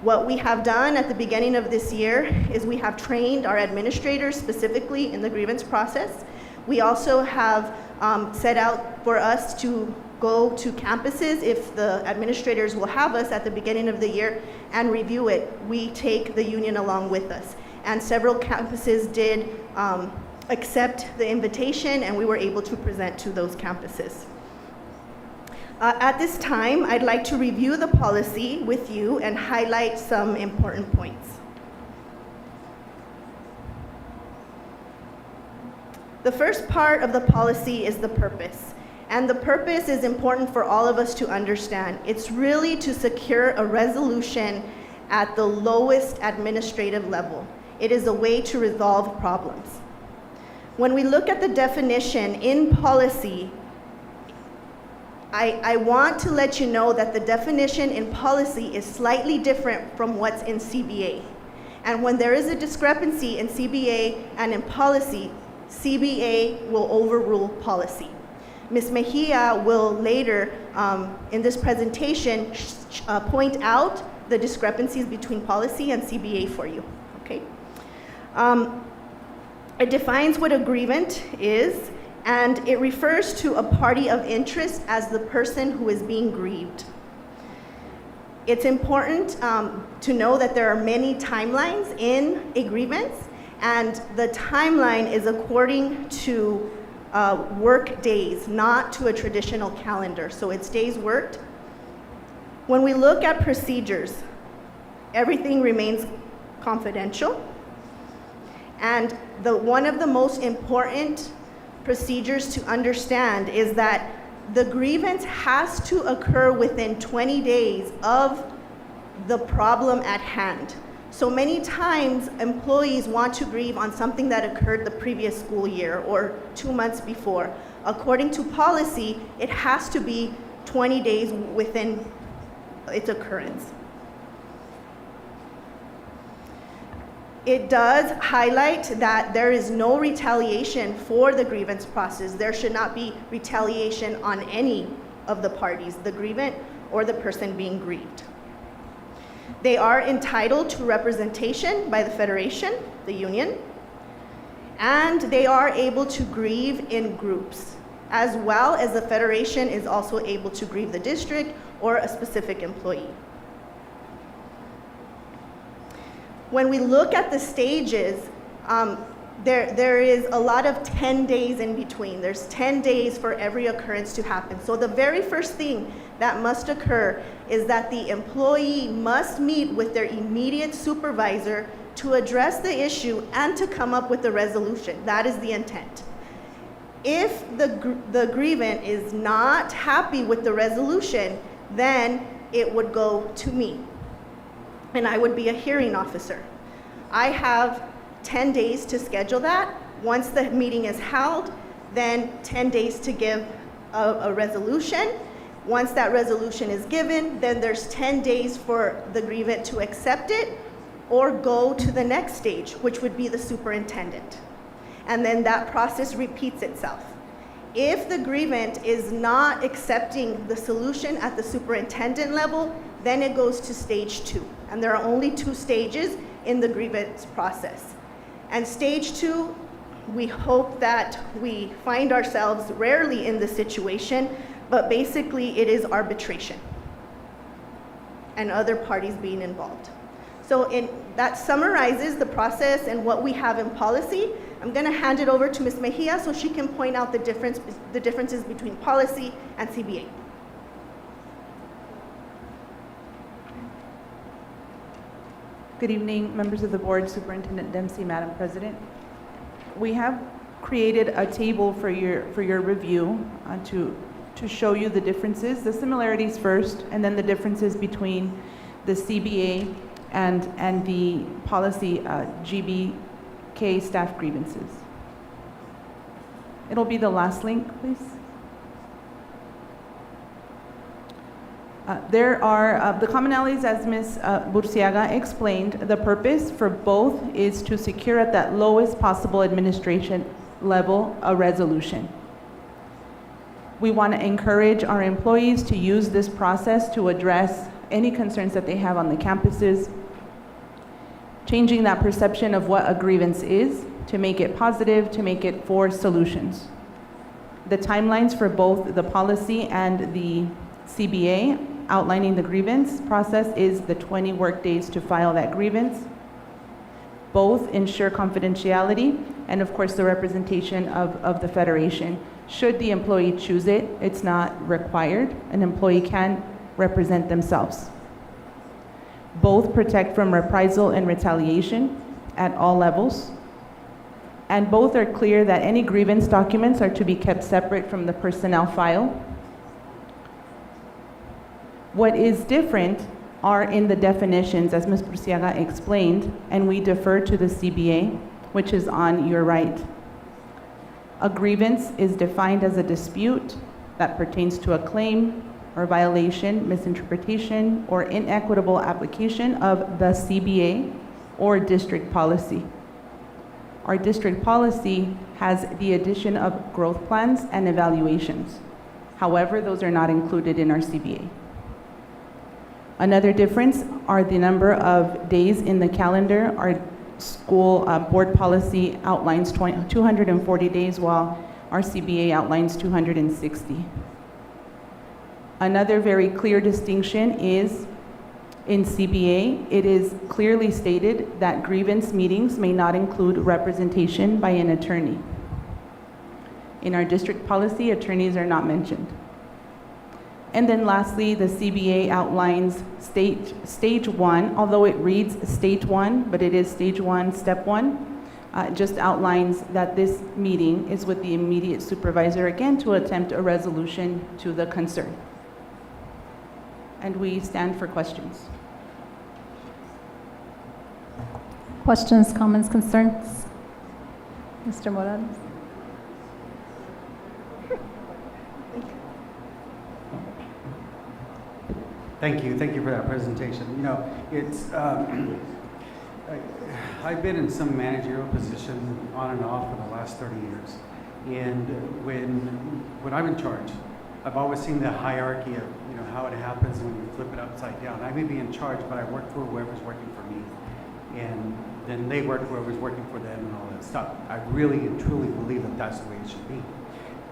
What we have done at the beginning of this year is we have trained our administrators specifically in the grievance process. We also have set out for us to go to campuses if the administrators will have us at the beginning of the year and review it. We take the union along with us. And several campuses did accept the invitation, and we were able to present to those campuses. At this time, I'd like to review the policy with you and highlight some important points. The first part of the policy is the purpose. And the purpose is important for all of us to understand. It's really to secure a resolution at the lowest administrative level. It is a way to resolve problems. When we look at the definition in policy, I want to let you know that the definition in policy is slightly different from what's in CBA. And when there is a discrepancy in CBA and in policy, CBA will overrule policy. Ms. Mejia will later in this presentation point out the discrepancies between policy and CBA for you, okay? It defines what a grievant is, and it refers to a party of interest as the person who is being grieved. It's important to know that there are many timelines in a grievance, and the timeline is according to work days, not to a traditional calendar. So it's days worked. When we look at procedures, everything remains confidential. And one of the most important procedures to understand is that the grievance has to occur within 20 days of the problem at hand. So many times employees want to grieve on something that occurred the previous school year or 2 months before. According to policy, it has to be 20 days within its occurrence. It does highlight that there is no retaliation for the grievance process. There should not be retaliation on any of the parties, the grievant or the person being grieved. They are entitled to representation by the Federation, the union, and they are able to grieve in groups, as well as the Federation is also able to grieve the district or a specific employee. When we look at the stages, there is a lot of 10 days in between. There's 10 days for every occurrence to happen. So the very first thing that must occur is that the employee must meet with their immediate supervisor to address the issue and to come up with a resolution. That is the intent. If the grievant is not happy with the resolution, then it would go to me, and I would be a hearing officer. I have 10 days to schedule that. Once the meeting is held, then 10 days to give a resolution. Once that resolution is given, then there's 10 days for the grievant to accept it or go to the next stage, which would be the superintendent. And then that process repeats itself. If the grievant is not accepting the solution at the superintendent level, then it goes to stage 2. And there are only 2 stages in the grievance process. And stage 2, we hope that we find ourselves rarely in this situation, but basically it is arbitration and other parties being involved. So that summarizes the process and what we have in policy. I'm going to hand it over to Ms. Mejia so she can point out the differences between policy and CBA. Good evening, members of the board, Superintendent Dempsey, Madam President. We have created a table for your review to show you the differences, the similarities first, and then the differences between the CBA and the policy GBK staff grievances. It'll be the last link, please. There are the commonalities, as Ms. Burciaga explained. The purpose for both is to secure at that lowest possible administration level a resolution. We want to encourage our employees to use this process to address any concerns that they have on the campuses, changing that perception of what a grievance is to make it positive, to make it for solutions. The timelines for both the policy and the CBA outlining the grievance process is the 20 work days to file that grievance. Both ensure confidentiality and, of course, the representation of the Federation. Should the employee choose it, it's not required. An employee can represent themselves. Both protect from reprisal and retaliation at all levels. And both are clear that any grievance documents are to be kept separate from the personnel file. What is different are in the definitions, as Ms. Burciaga explained, and we defer to the CBA, which is on your right. A grievance is defined as a dispute that pertains to a claim or violation, misinterpretation, or inequitable application of the CBA or district policy. Our district policy has the addition of growth plans and evaluations. However, those are not included in our CBA. Another difference are the number of days in the calendar. Our school board policy outlines 240 days, while our CBA outlines 260. Another very clear distinction is in CBA, it is clearly stated that grievance meetings may not include representation by an attorney. In our district policy, attorneys are not mentioned. And then lastly, the CBA outlines stage one, although it reads stage one, but it is stage one, step one. It just outlines that this meeting is with the immediate supervisor, again, to attempt a resolution to the concern. And we stand for questions. Questions, comments, concerns? Mr. Morales? Thank you for that presentation. You know, it's, I've been in some managerial position on and off for the last 30 years. And when I'm in charge, I've always seen the hierarchy of, you know, how it happens when you flip it upside down. I may be in charge, but I work for whoever's working for me. And then they work for whoever's working for them and all that stuff. I really and truly believe that that's the way it should be.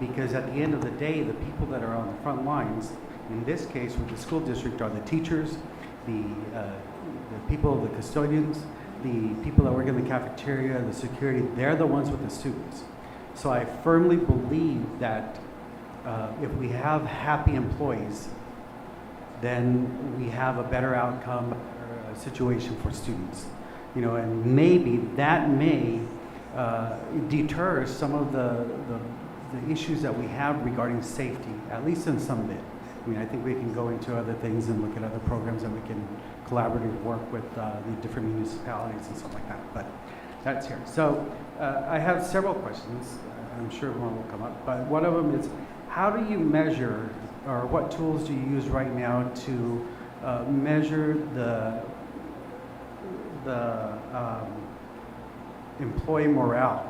Because at the end of the day, the people that are on the front lines, in this case with the school district, are the teachers, the people, the custodians, the people that work in the cafeteria, the security. They're the ones with the students. So I firmly believe that if we have happy employees, then we have a better outcome or a situation for students. You know, and maybe that may deter some of the issues that we have regarding safety, at least in some bit. I mean, I think we can go into other things and look at other programs that we can collaboratively work with the different municipalities and stuff like that, but that's here. So I have several questions. I'm sure one will come up, but one of them is, how do you measure, or what tools do you use right now to measure the employee morale?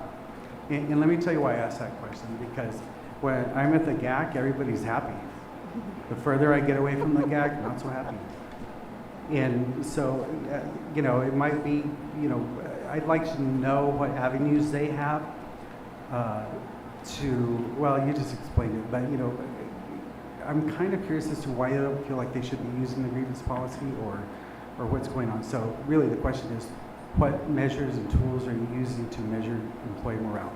And let me tell you why I asked that question, because when I'm at the GAC, everybody's happy. The further I get away from the GAC, not so happy. And so, you know, it might be, you know, I'd like to know what avenues they have well, you just explained it, but, you know, I'm kind of curious as to why they don't feel like they should be using the grievance policy or or what's going on. So really the question is, what measures and tools are you using to measure employee morale?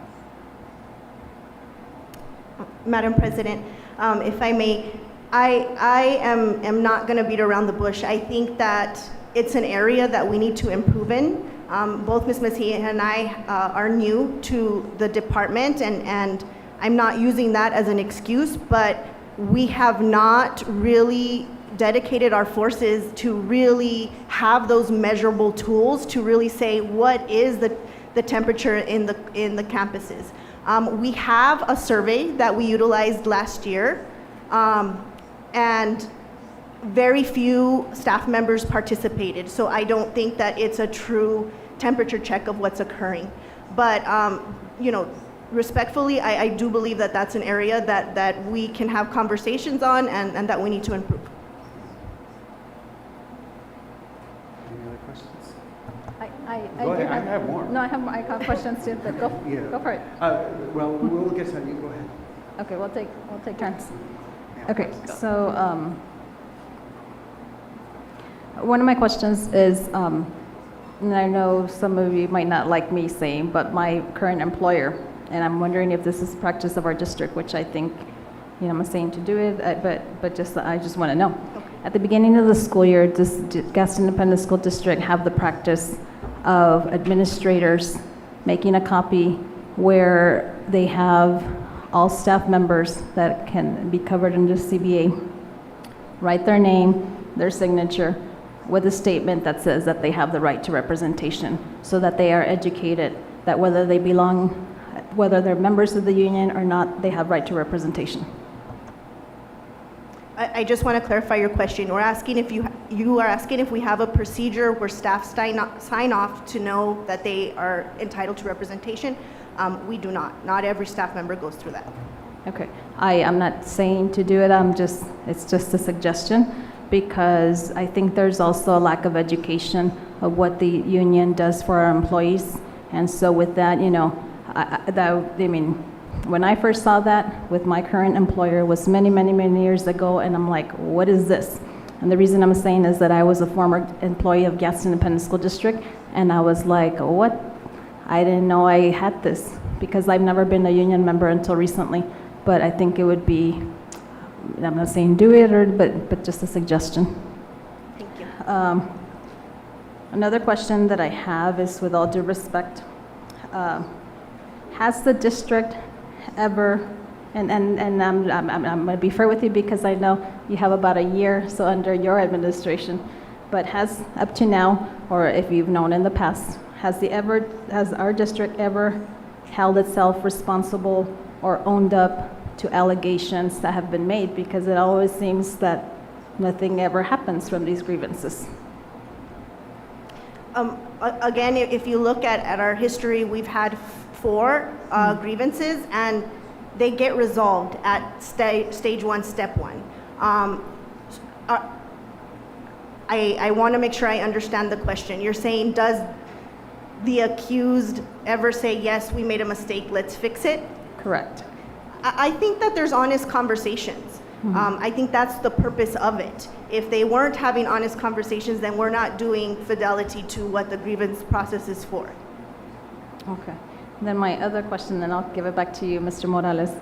Madam President, if I may, I am not going to beat around the bush. I think that it's an area that we need to improve in. Both Ms. Mejia and I are new to the department, and I'm not using that as an excuse, but we have not really dedicated our forces to really have those measurable tools to really say what is the temperature in the campuses. We have a survey that we utilized last year, and very few staff members participated, so I don't think that it's a true temperature check of what's occurring. But you know, respectfully, I do believe that that's an area that we can have conversations on and that we need to improve. Any other questions? I Go do ahead. I have more. No, I have questions too, but go, Yeah. go for it. Well, we'll get to you. Go ahead. Okay, we'll take turns. Okay, so one of my questions is, and I know some of you might not like me saying, but my current employer, and I'm wondering if this is practice of our district, which I think, you know, I'm not saying to do it, but just I just want to know. At the beginning of the school year, does Gadsden Independent School District have the practice of administrators making a copy where they have all staff members that can be covered under CBA write their name, their signature, with a statement that says that they have the right to representation, so that they are educated that whether they belong, whether they're members of the union or not, they have right to representation. I just want to clarify your question. We're asking if you are asking if we have a procedure where staff sign off to know that they are entitled to representation. We do not. Not every staff member goes through that. Okay, I'm not saying to do it, it's just a suggestion, because I think there's also a lack of education of what the union does for our employees. And so with that, you know, I mean, when I first saw that with my current employer was many years ago, and I'm like, what is this? And the reason I'm saying is that I was a former employee of Gadsden Independent School District, and I was like, what? I didn't know I had this, because I've never been a union member until recently. But I think it would be, I'm not saying do it, but just a suggestion. Thank you. Another question that I have is, with all due respect, has the district ever, and I'm going to be fair with you because I know you have about a year so under your administration, but has up to now, or if you've known in the past, has our district ever held itself responsible or owned up to allegations that have been made? Because it always seems that nothing ever happens from these grievances. Again, if you look at our history, we've had 4 grievances, and they get resolved at stage 1, step 1. I want to make sure I understand the question. You're saying, does the accused ever say, yes, we made a mistake, let's fix it? Correct. I think that there's honest conversations. I think that's the purpose of it. If they weren't having honest conversations, then we're not doing fidelity to what the grievance process is for. Okay. Then my other question, then I'll give it back to you, Mr. Morales,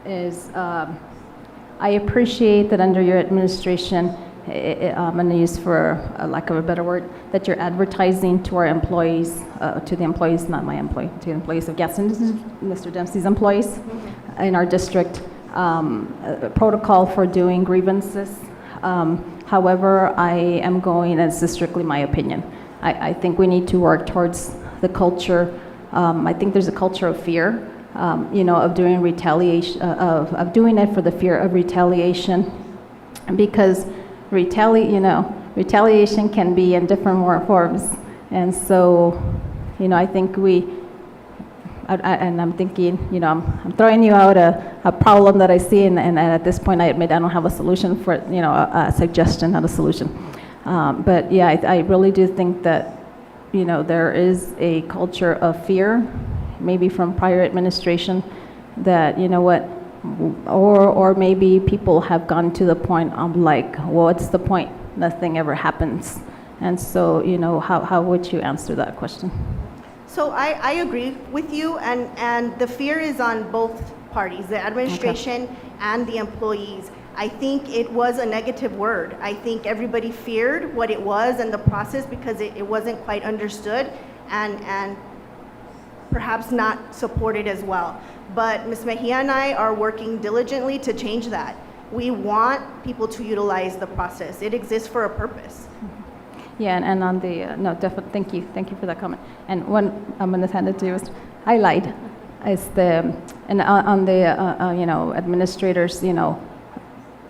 is I appreciate that under your administration, I'm going to use, for lack of a better word, that you're advertising to our employees, to the employees, not my employee, to the employees of Gadsden, Mr. Dempsey's employees in our district, a protocol for doing grievances. However, I am going, and this is strictly my opinion, I think we need to work towards the culture. I think there's a culture of fear, you know, of doing retaliation, of doing it for the fear of retaliation, because retaliation can be in different forms. And so, you know, I think and I'm thinking, you know, I'm throwing you out a problem that I see, and at this point I admit I don't have a solution for it, you know, a suggestion, not a solution. But yeah, I really do think that, you know, there is a culture of fear, maybe from prior administration, that, you know what, or maybe people have gone to the point of like, well, what's the point? Nothing ever happens. And so, how would you answer that question? So I agree with you, and the fear is on both parties, the administration and the employees. I think it was a negative word. I think everybody feared what it was and the process because it wasn't quite understood and perhaps not supported as well. But Ms. Mejia and I are working diligently to change that. We want people to utilize the process. It exists for a purpose. Yeah, and on the, no, definitely, thank you for that comment. And one, I'm going to hand it to you, I lied. And on the, administrators,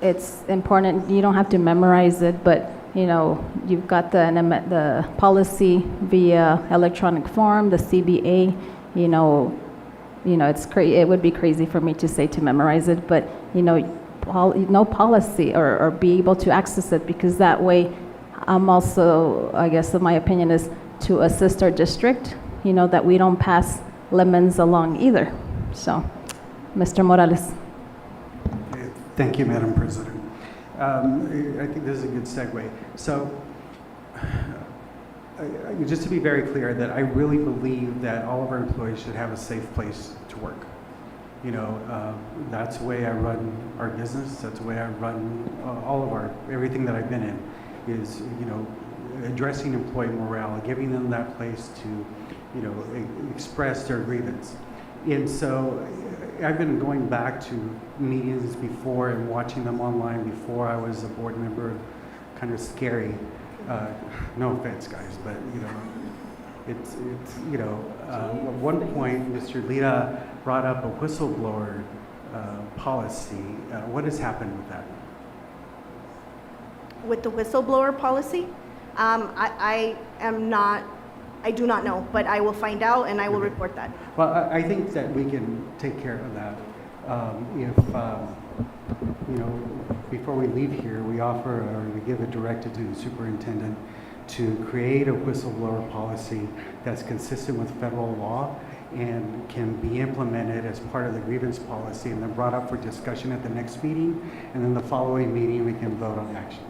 it's important, you don't have to memorize it, but, you've got the policy via electronic form, the CBA, it would be crazy for me to say to memorize it, but, no policy or be able to access it, because that way, I'm also, I guess my opinion is to assist our district, that we don't pass lemons along either. So, Mr. Morales. Thank you, Madam President. I think this is a good segue. So, just to be very clear, that I really believe that all of our employees should have a safe place to work. That's the way I run our business. That's the way I run all of everything that I've been in, is, addressing employee morale, giving them that place to, express their grievance. And so I've been going back to meetings before and watching them online before I was a board member. Kind of scary. No offense, guys, but it's at one point, Mr. Lita brought up a whistleblower policy. What has happened with that? With the whistleblower policy, I do not know, but I will find out and I will report that. Well, I think that we can take care of that. Before we leave here, we offer or we give a directive to the superintendent to create a whistleblower policy that's consistent with federal law and can be implemented as part of the grievance policy and then brought up for discussion at the next meeting, and then the following meeting we can vote on action.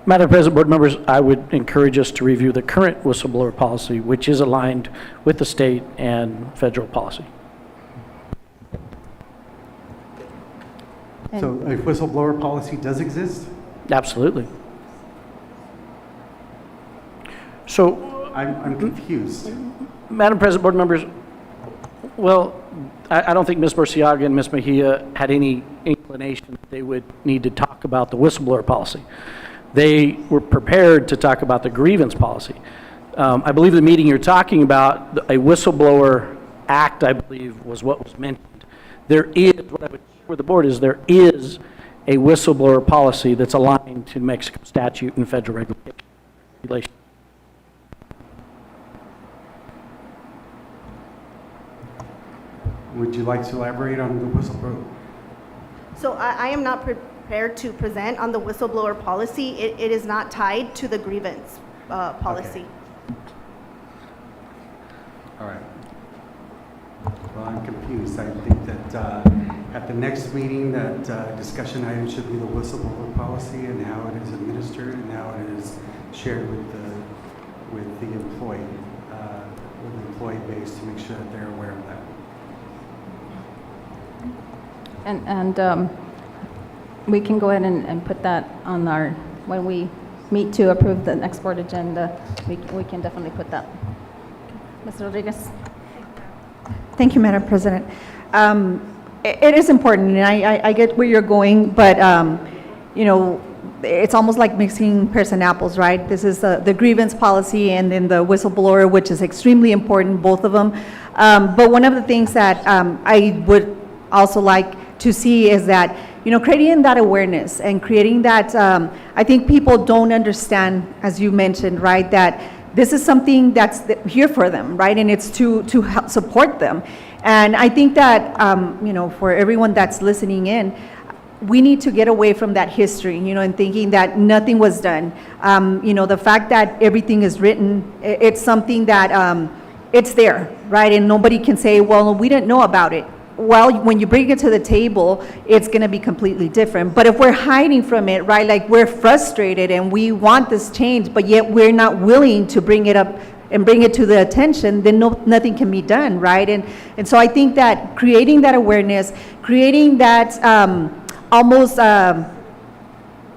Madam President, board members, I would encourage us to review the current whistleblower policy, which is aligned with the state and federal policy. So a whistleblower policy does exist? Absolutely. So I'm confused. Madam President, board members, well, I don't think Ms. Burciaga and Ms. Mejia had any inclination that they would need to talk about the whistleblower policy. They were prepared to talk about the grievance policy. I believe the meeting you're talking about, a whistleblower act, I believe, was what was mentioned. There is, what I would share with the board is there is a whistleblower policy that's aligned to Mexico statute and federal regulation. Would you like to elaborate on the whistleblower? So I am not prepared to present on the whistleblower policy. It is not tied to the grievance policy. Okay. All right. Well, I'm confused. I think that at the next meeting, that discussion item should be the whistleblower policy and how it is administered and how it is shared with the employee, base to make sure that they're aware of that. And we can go ahead and put that on when we meet to approve the next board agenda, we can definitely put that. Ms. Rodriguez. Thank you, Madam President. It is important, and I get where you're going, but it's almost like mixing pears and apples, right? This is the grievance policy and then the whistleblower, which is extremely important, both of them. But one of the things that I would also like to see is that, creating that awareness and creating that, I think people don't understand, as you mentioned, right, that this is something that's here for them, right, and it's to help support them. And I think that, for everyone that's listening in, we need to get away from that history, and thinking that nothing was done. The fact that everything is written, it's something that it's there, right, and nobody can say, well, we didn't know about it. well, when you bring it to the table, it's going to be completely different. But if we're hiding from it, right, like we're frustrated and we want this change, but yet we're not willing to bring it up and bring it to the attention, then nothing can be done, right? And so I think that creating that awareness, creating that almost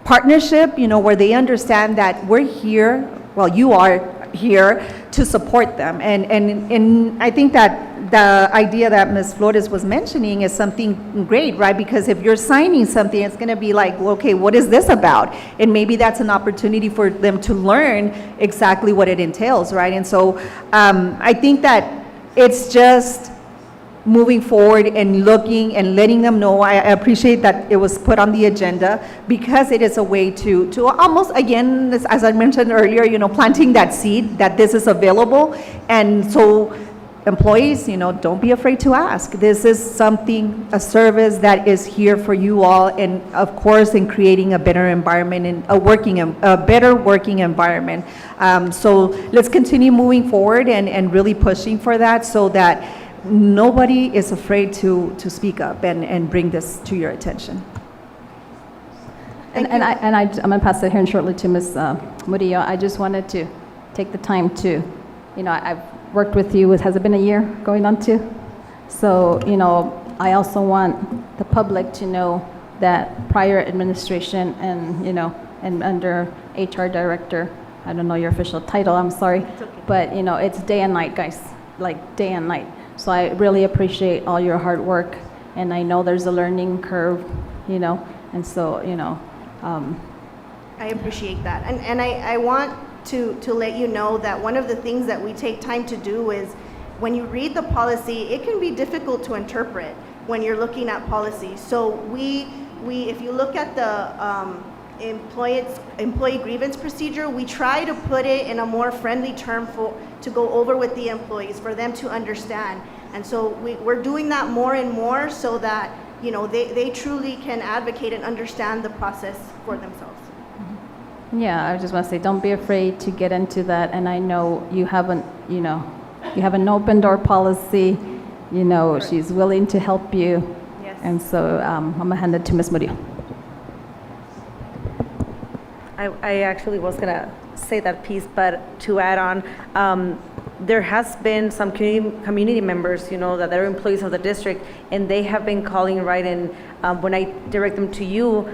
partnership, you know, where they understand that we're here, well, you are here to support them. And I think that the idea that Ms. Flores was mentioning is something great, right? Because if you're signing something, it's going to be like, well, okay, what is this about? And maybe that's an opportunity for them to learn exactly what it entails, right? And so I think that it's just moving forward and looking and letting them know. I appreciate that it was put on the agenda because it is a way to almost, again, as I mentioned earlier, you know, planting that seed that this is available. And so employees, you know, don't be afraid to ask. This is something, a service that is here for you all, and of course, in creating a better environment and a better working environment. So let's continue moving forward and really pushing for that, so that nobody is afraid to speak up and bring this to your attention. I'm going to pass it here shortly to Ms. Murillo. I just wanted to take the time to, you know, I've worked with you, has it been a year going on to? So, you know, I also want the public to know that prior administration and, you know, and under HR director, I don't know your official title, I'm sorry, but, you know, it's day and night, guys, like day and night. So I really appreciate all your hard work, and I know there's a learning curve, you know, and so, you know. I appreciate that. And I want to let you know that one of the things that we take time to do is when you read the policy, it can be difficult to interpret when you're looking at policy. So we if you look at the employee grievance procedure, we try to put it in a more friendly term to go over with the employees for them to understand. And so we're doing that more and more so that, you know, they truly can advocate and understand the process for themselves. Yeah, I just want to say, don't be afraid to get into that. And I know you haven't, you know, you have an open door policy, you know, right. She's willing to help you. Yes. And so I'm going to hand it to Ms. Murillo. I actually was going to say that piece, but to add on, there has been some community members, you know, that they're employees of the district, and they have been calling, right, and when I direct them to you,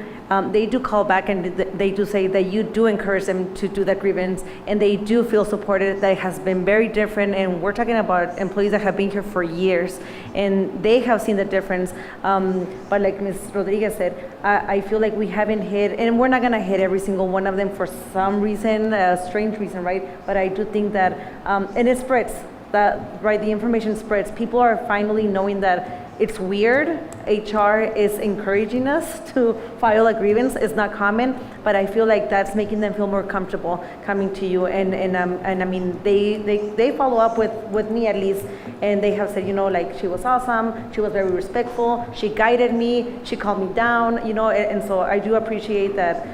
they do call back and they do say that you do encourage them to do that grievance, and they do feel supported. That has been very different, and we're talking about employees that have been here for years, and they have seen the difference. But like Ms. Rodriguez said, I feel like we haven't hit, and we're not going to hit every single one of them for some reason, a strange reason, right? But I do think that, and it spreads, that, right, the information spreads. People are finally knowing that it's weird. HR is encouraging us to file a grievance. It's not common, but I feel like that's making them feel more comfortable coming to you. And I mean, they follow up with me at least, and they have said, you know, like, she was awesome, she was very respectful, she guided me, she calmed me down, you know, and so I do appreciate that.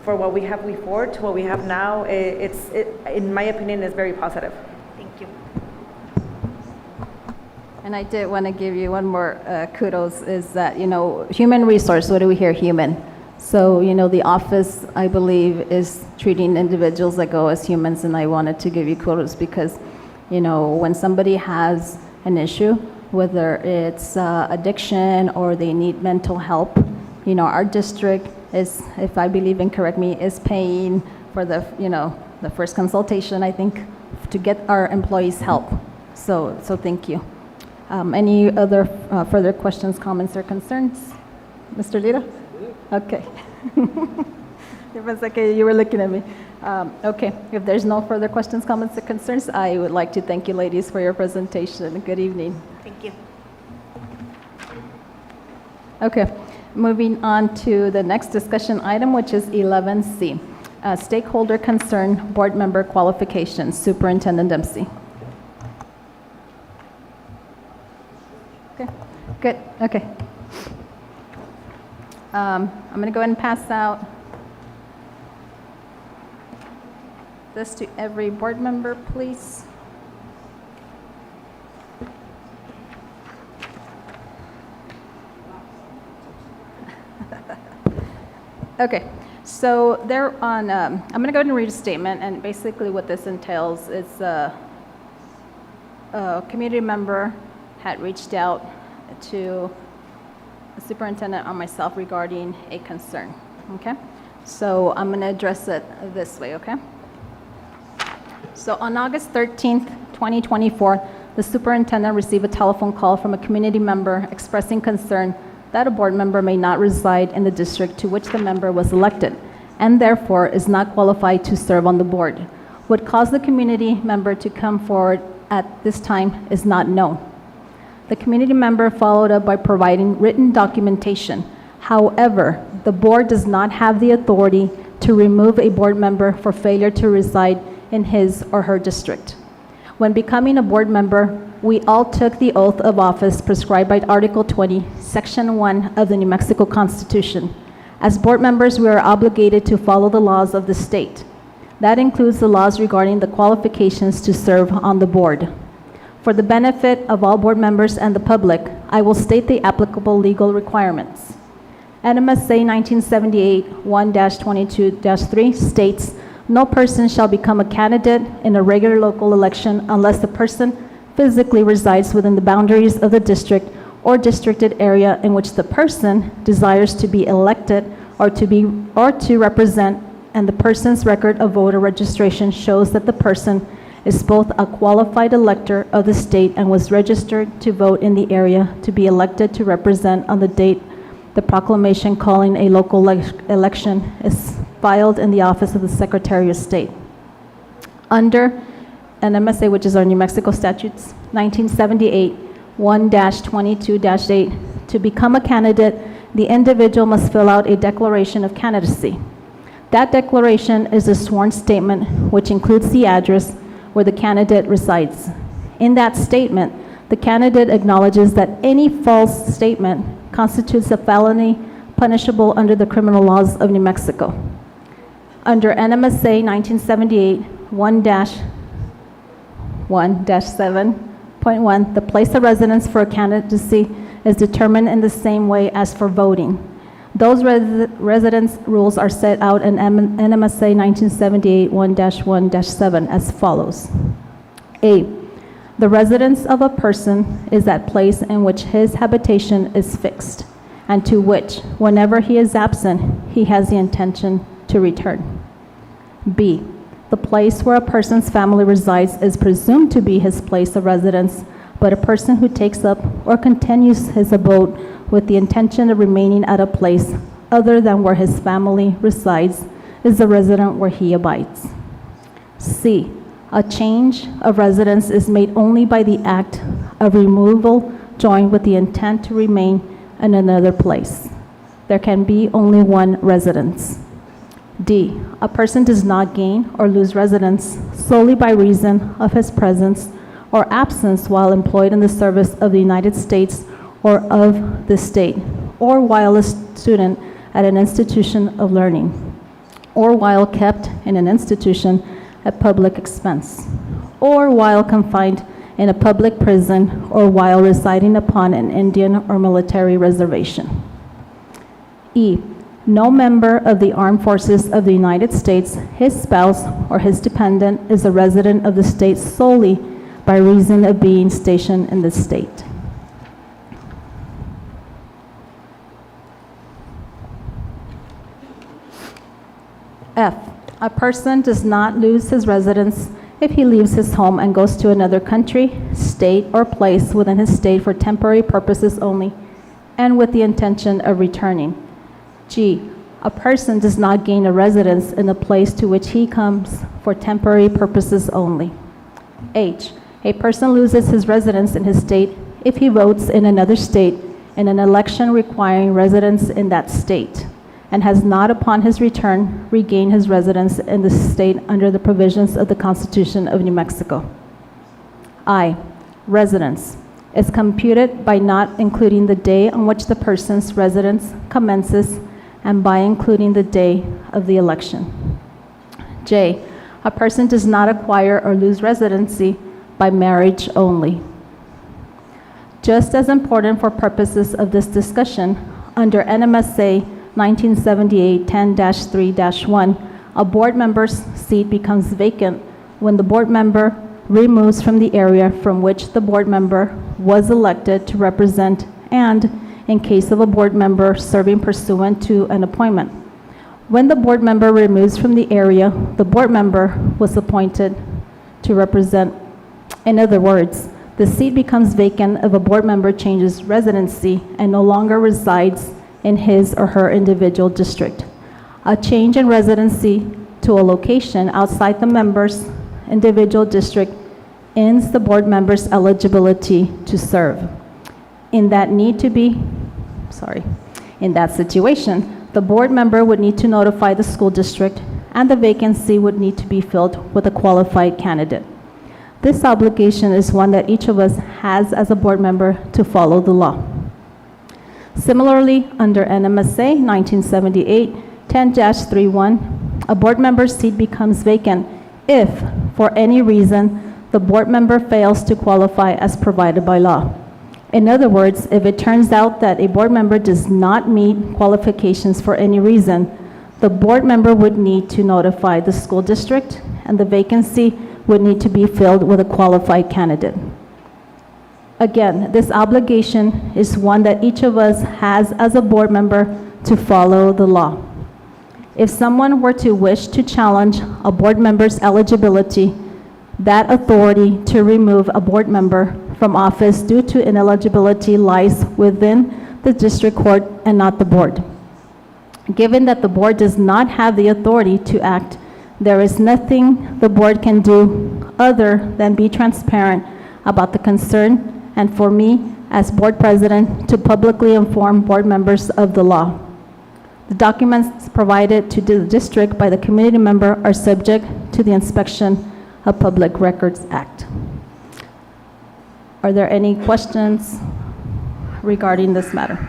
For what we have before to what we have now, it in my opinion, is very positive. Thank you. And I did want to give you one more kudos, is that, you know, human resource, what do we hear? Human. So, you know, the office, I believe, is treating individuals that go as humans, and I wanted to give you kudos because, you know, when somebody has an issue, whether it's addiction or they need mental help, you know, our district is, if I believe and correct me, is paying for the, you know, the first consultation, I think, to get our employees help. So thank you. Any other further questions, comments, or concerns? Mr. Lira? Okay. It was like you were looking at me. Okay, if there's no further questions, comments, or concerns, I would like to thank you, ladies, for your presentation. Good evening. Thank you. Okay, moving on to the next discussion item, which is 11C, stakeholder concern, board member qualifications. Superintendent Dempsey. Okay, good, okay. I'm going to go ahead and pass out this to every board member, please. Okay, so there on, I'm going to go ahead and read a statement, and basically what this entails is a community member had reached out to the superintendent or myself regarding a concern, okay? So I'm going to address it this way, okay? So on August 13th, 2024, the superintendent received a telephone call from a community member expressing concern that a board member may not reside in the district to which the member was elected, and therefore is not qualified to serve on the board. What caused the community member to come forward at this time is not known. The community member followed up by providing written documentation. However, the board does not have the authority to remove a board member for failure to reside in his or her district. When becoming a board member, we all took the oath of office prescribed by Article 20, Section 1 of the New Mexico Constitution. As board members, we are obligated to follow the laws of the state. That includes the laws regarding the qualifications to serve on the board. For the benefit of all board members and the public, I will state the applicable legal requirements. NMSA 1978 1-22-3 states, no person shall become a candidate in a regular local election unless the person physically resides within the boundaries of the district or districted area in which the person desires to be elected or to represent, and the person's record of voter registration shows that the person is both a qualified elector of the state and was registered to vote in the area to be elected to represent on the date the proclamation calling a local election is filed in the office of the Secretary of State. Under NMSA, which is our New Mexico statutes, 1978 1-22-8, to become a candidate, the individual must fill out a declaration of candidacy. That declaration is a sworn statement which includes the address where the candidate resides. In that statement, the candidate acknowledges that any false statement constitutes a felony punishable under the criminal laws of New Mexico. Under NMSA 1978 1-7.1, the place of residence for a candidacy is determined in the same way as for voting. Those residence rules are set out in NMSA 1978 1-1-7 as follows. A, the residence of a person is that place in which his habitation is fixed, and to which, whenever he is absent, he has the intention to return. B, the place where a person's family resides is presumed to be his place of residence, but a person who takes up or continues his abode with the intention of remaining at a place other than where his family resides is the resident where he abides. C, a change of residence is made only by the act of removal joined with the intent to remain in another place. There can be only one residence. D, a person does not gain or lose residence solely by reason of his presence or absence while employed in the service of the United States or of the state, or while a student at an institution of learning, or while kept in an institution at public expense, or while confined in a public prison, or while residing upon an Indian or military reservation. E, no member of the armed forces of the United States, his spouse, or his dependent is a resident of the state solely by reason of being stationed in the state. F, a person does not lose his residence if he leaves his home and goes to another country, state, or place within his state for temporary purposes only, and with the intention of returning. G, a person does not gain a residence in the place to which he comes for temporary purposes only. H, a person loses his residence in his state if he votes in another state in an election requiring residence in that state, and has not upon his return regained his residence in the state under the provisions of the Constitution of New Mexico. I, residence, is computed by not including the day on which the person's residence commences and by including the day of the election. J, a person does not acquire or lose residency by marriage only. Just as important for purposes of this discussion, under NMSA 1978 10-3-1, a board member's seat becomes vacant when the board member removes from the area from which the board member was elected to represent, and in case of a board member serving pursuant to an appointment. When the board member removes from the area the board member was appointed to represent. In other words, the seat becomes vacant if a board member changes residency and no longer resides in his or her individual district. A change in residency to a location outside the member's individual district ends the board member's eligibility to serve. In that situation, the board member would need to notify the school district, and the vacancy would need to be filled with a qualified candidate. This obligation is one that each of us has as a board member to follow the law. Similarly, under NMSA 1978 10-3-1, a board member's seat becomes vacant if, for any reason, the board member fails to qualify as provided by law. In other words, if it turns out that a board member does not meet qualifications for any reason, the board member would need to notify the school district, and the vacancy would need to be filled with a qualified candidate. Again, this obligation is one that each of us has as a board member to follow the law. If someone were to wish to challenge a board member's eligibility, that authority to remove a board member from office due to ineligibility lies within the district court and not the board. Given that the board does not have the authority to act, there is nothing the board can do other than be transparent about the concern, and for me, as board president, to publicly inform board members of the law. The documents provided to the district by the community member are subject to the Inspection of Public Records Act. Are there any questions regarding this matter?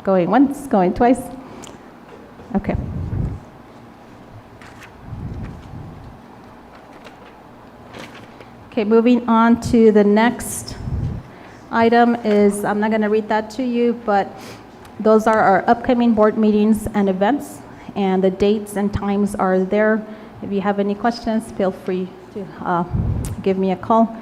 Going once, going twice? Okay. Okay, moving on to the next item is, I'm not going to read that to you, but those are our upcoming board meetings and events, and the dates and times are there. If you have any questions, feel free to give me a call.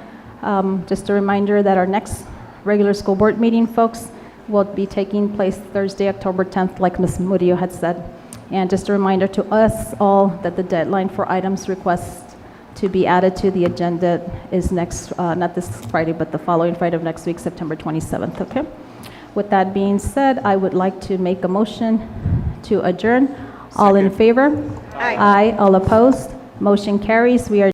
Just a reminder that our next regular school board meeting, folks, will be taking place Thursday, October 10th, like Ms. Murillo had said. And just a reminder to us all that the deadline for items requests to be added to the agenda is next, not this Friday, but the following Friday of next week, September 27th, okay? With that being said, I would like to make a motion to adjourn. All in favor? Aye. Aye. All opposed? Motion carries. We are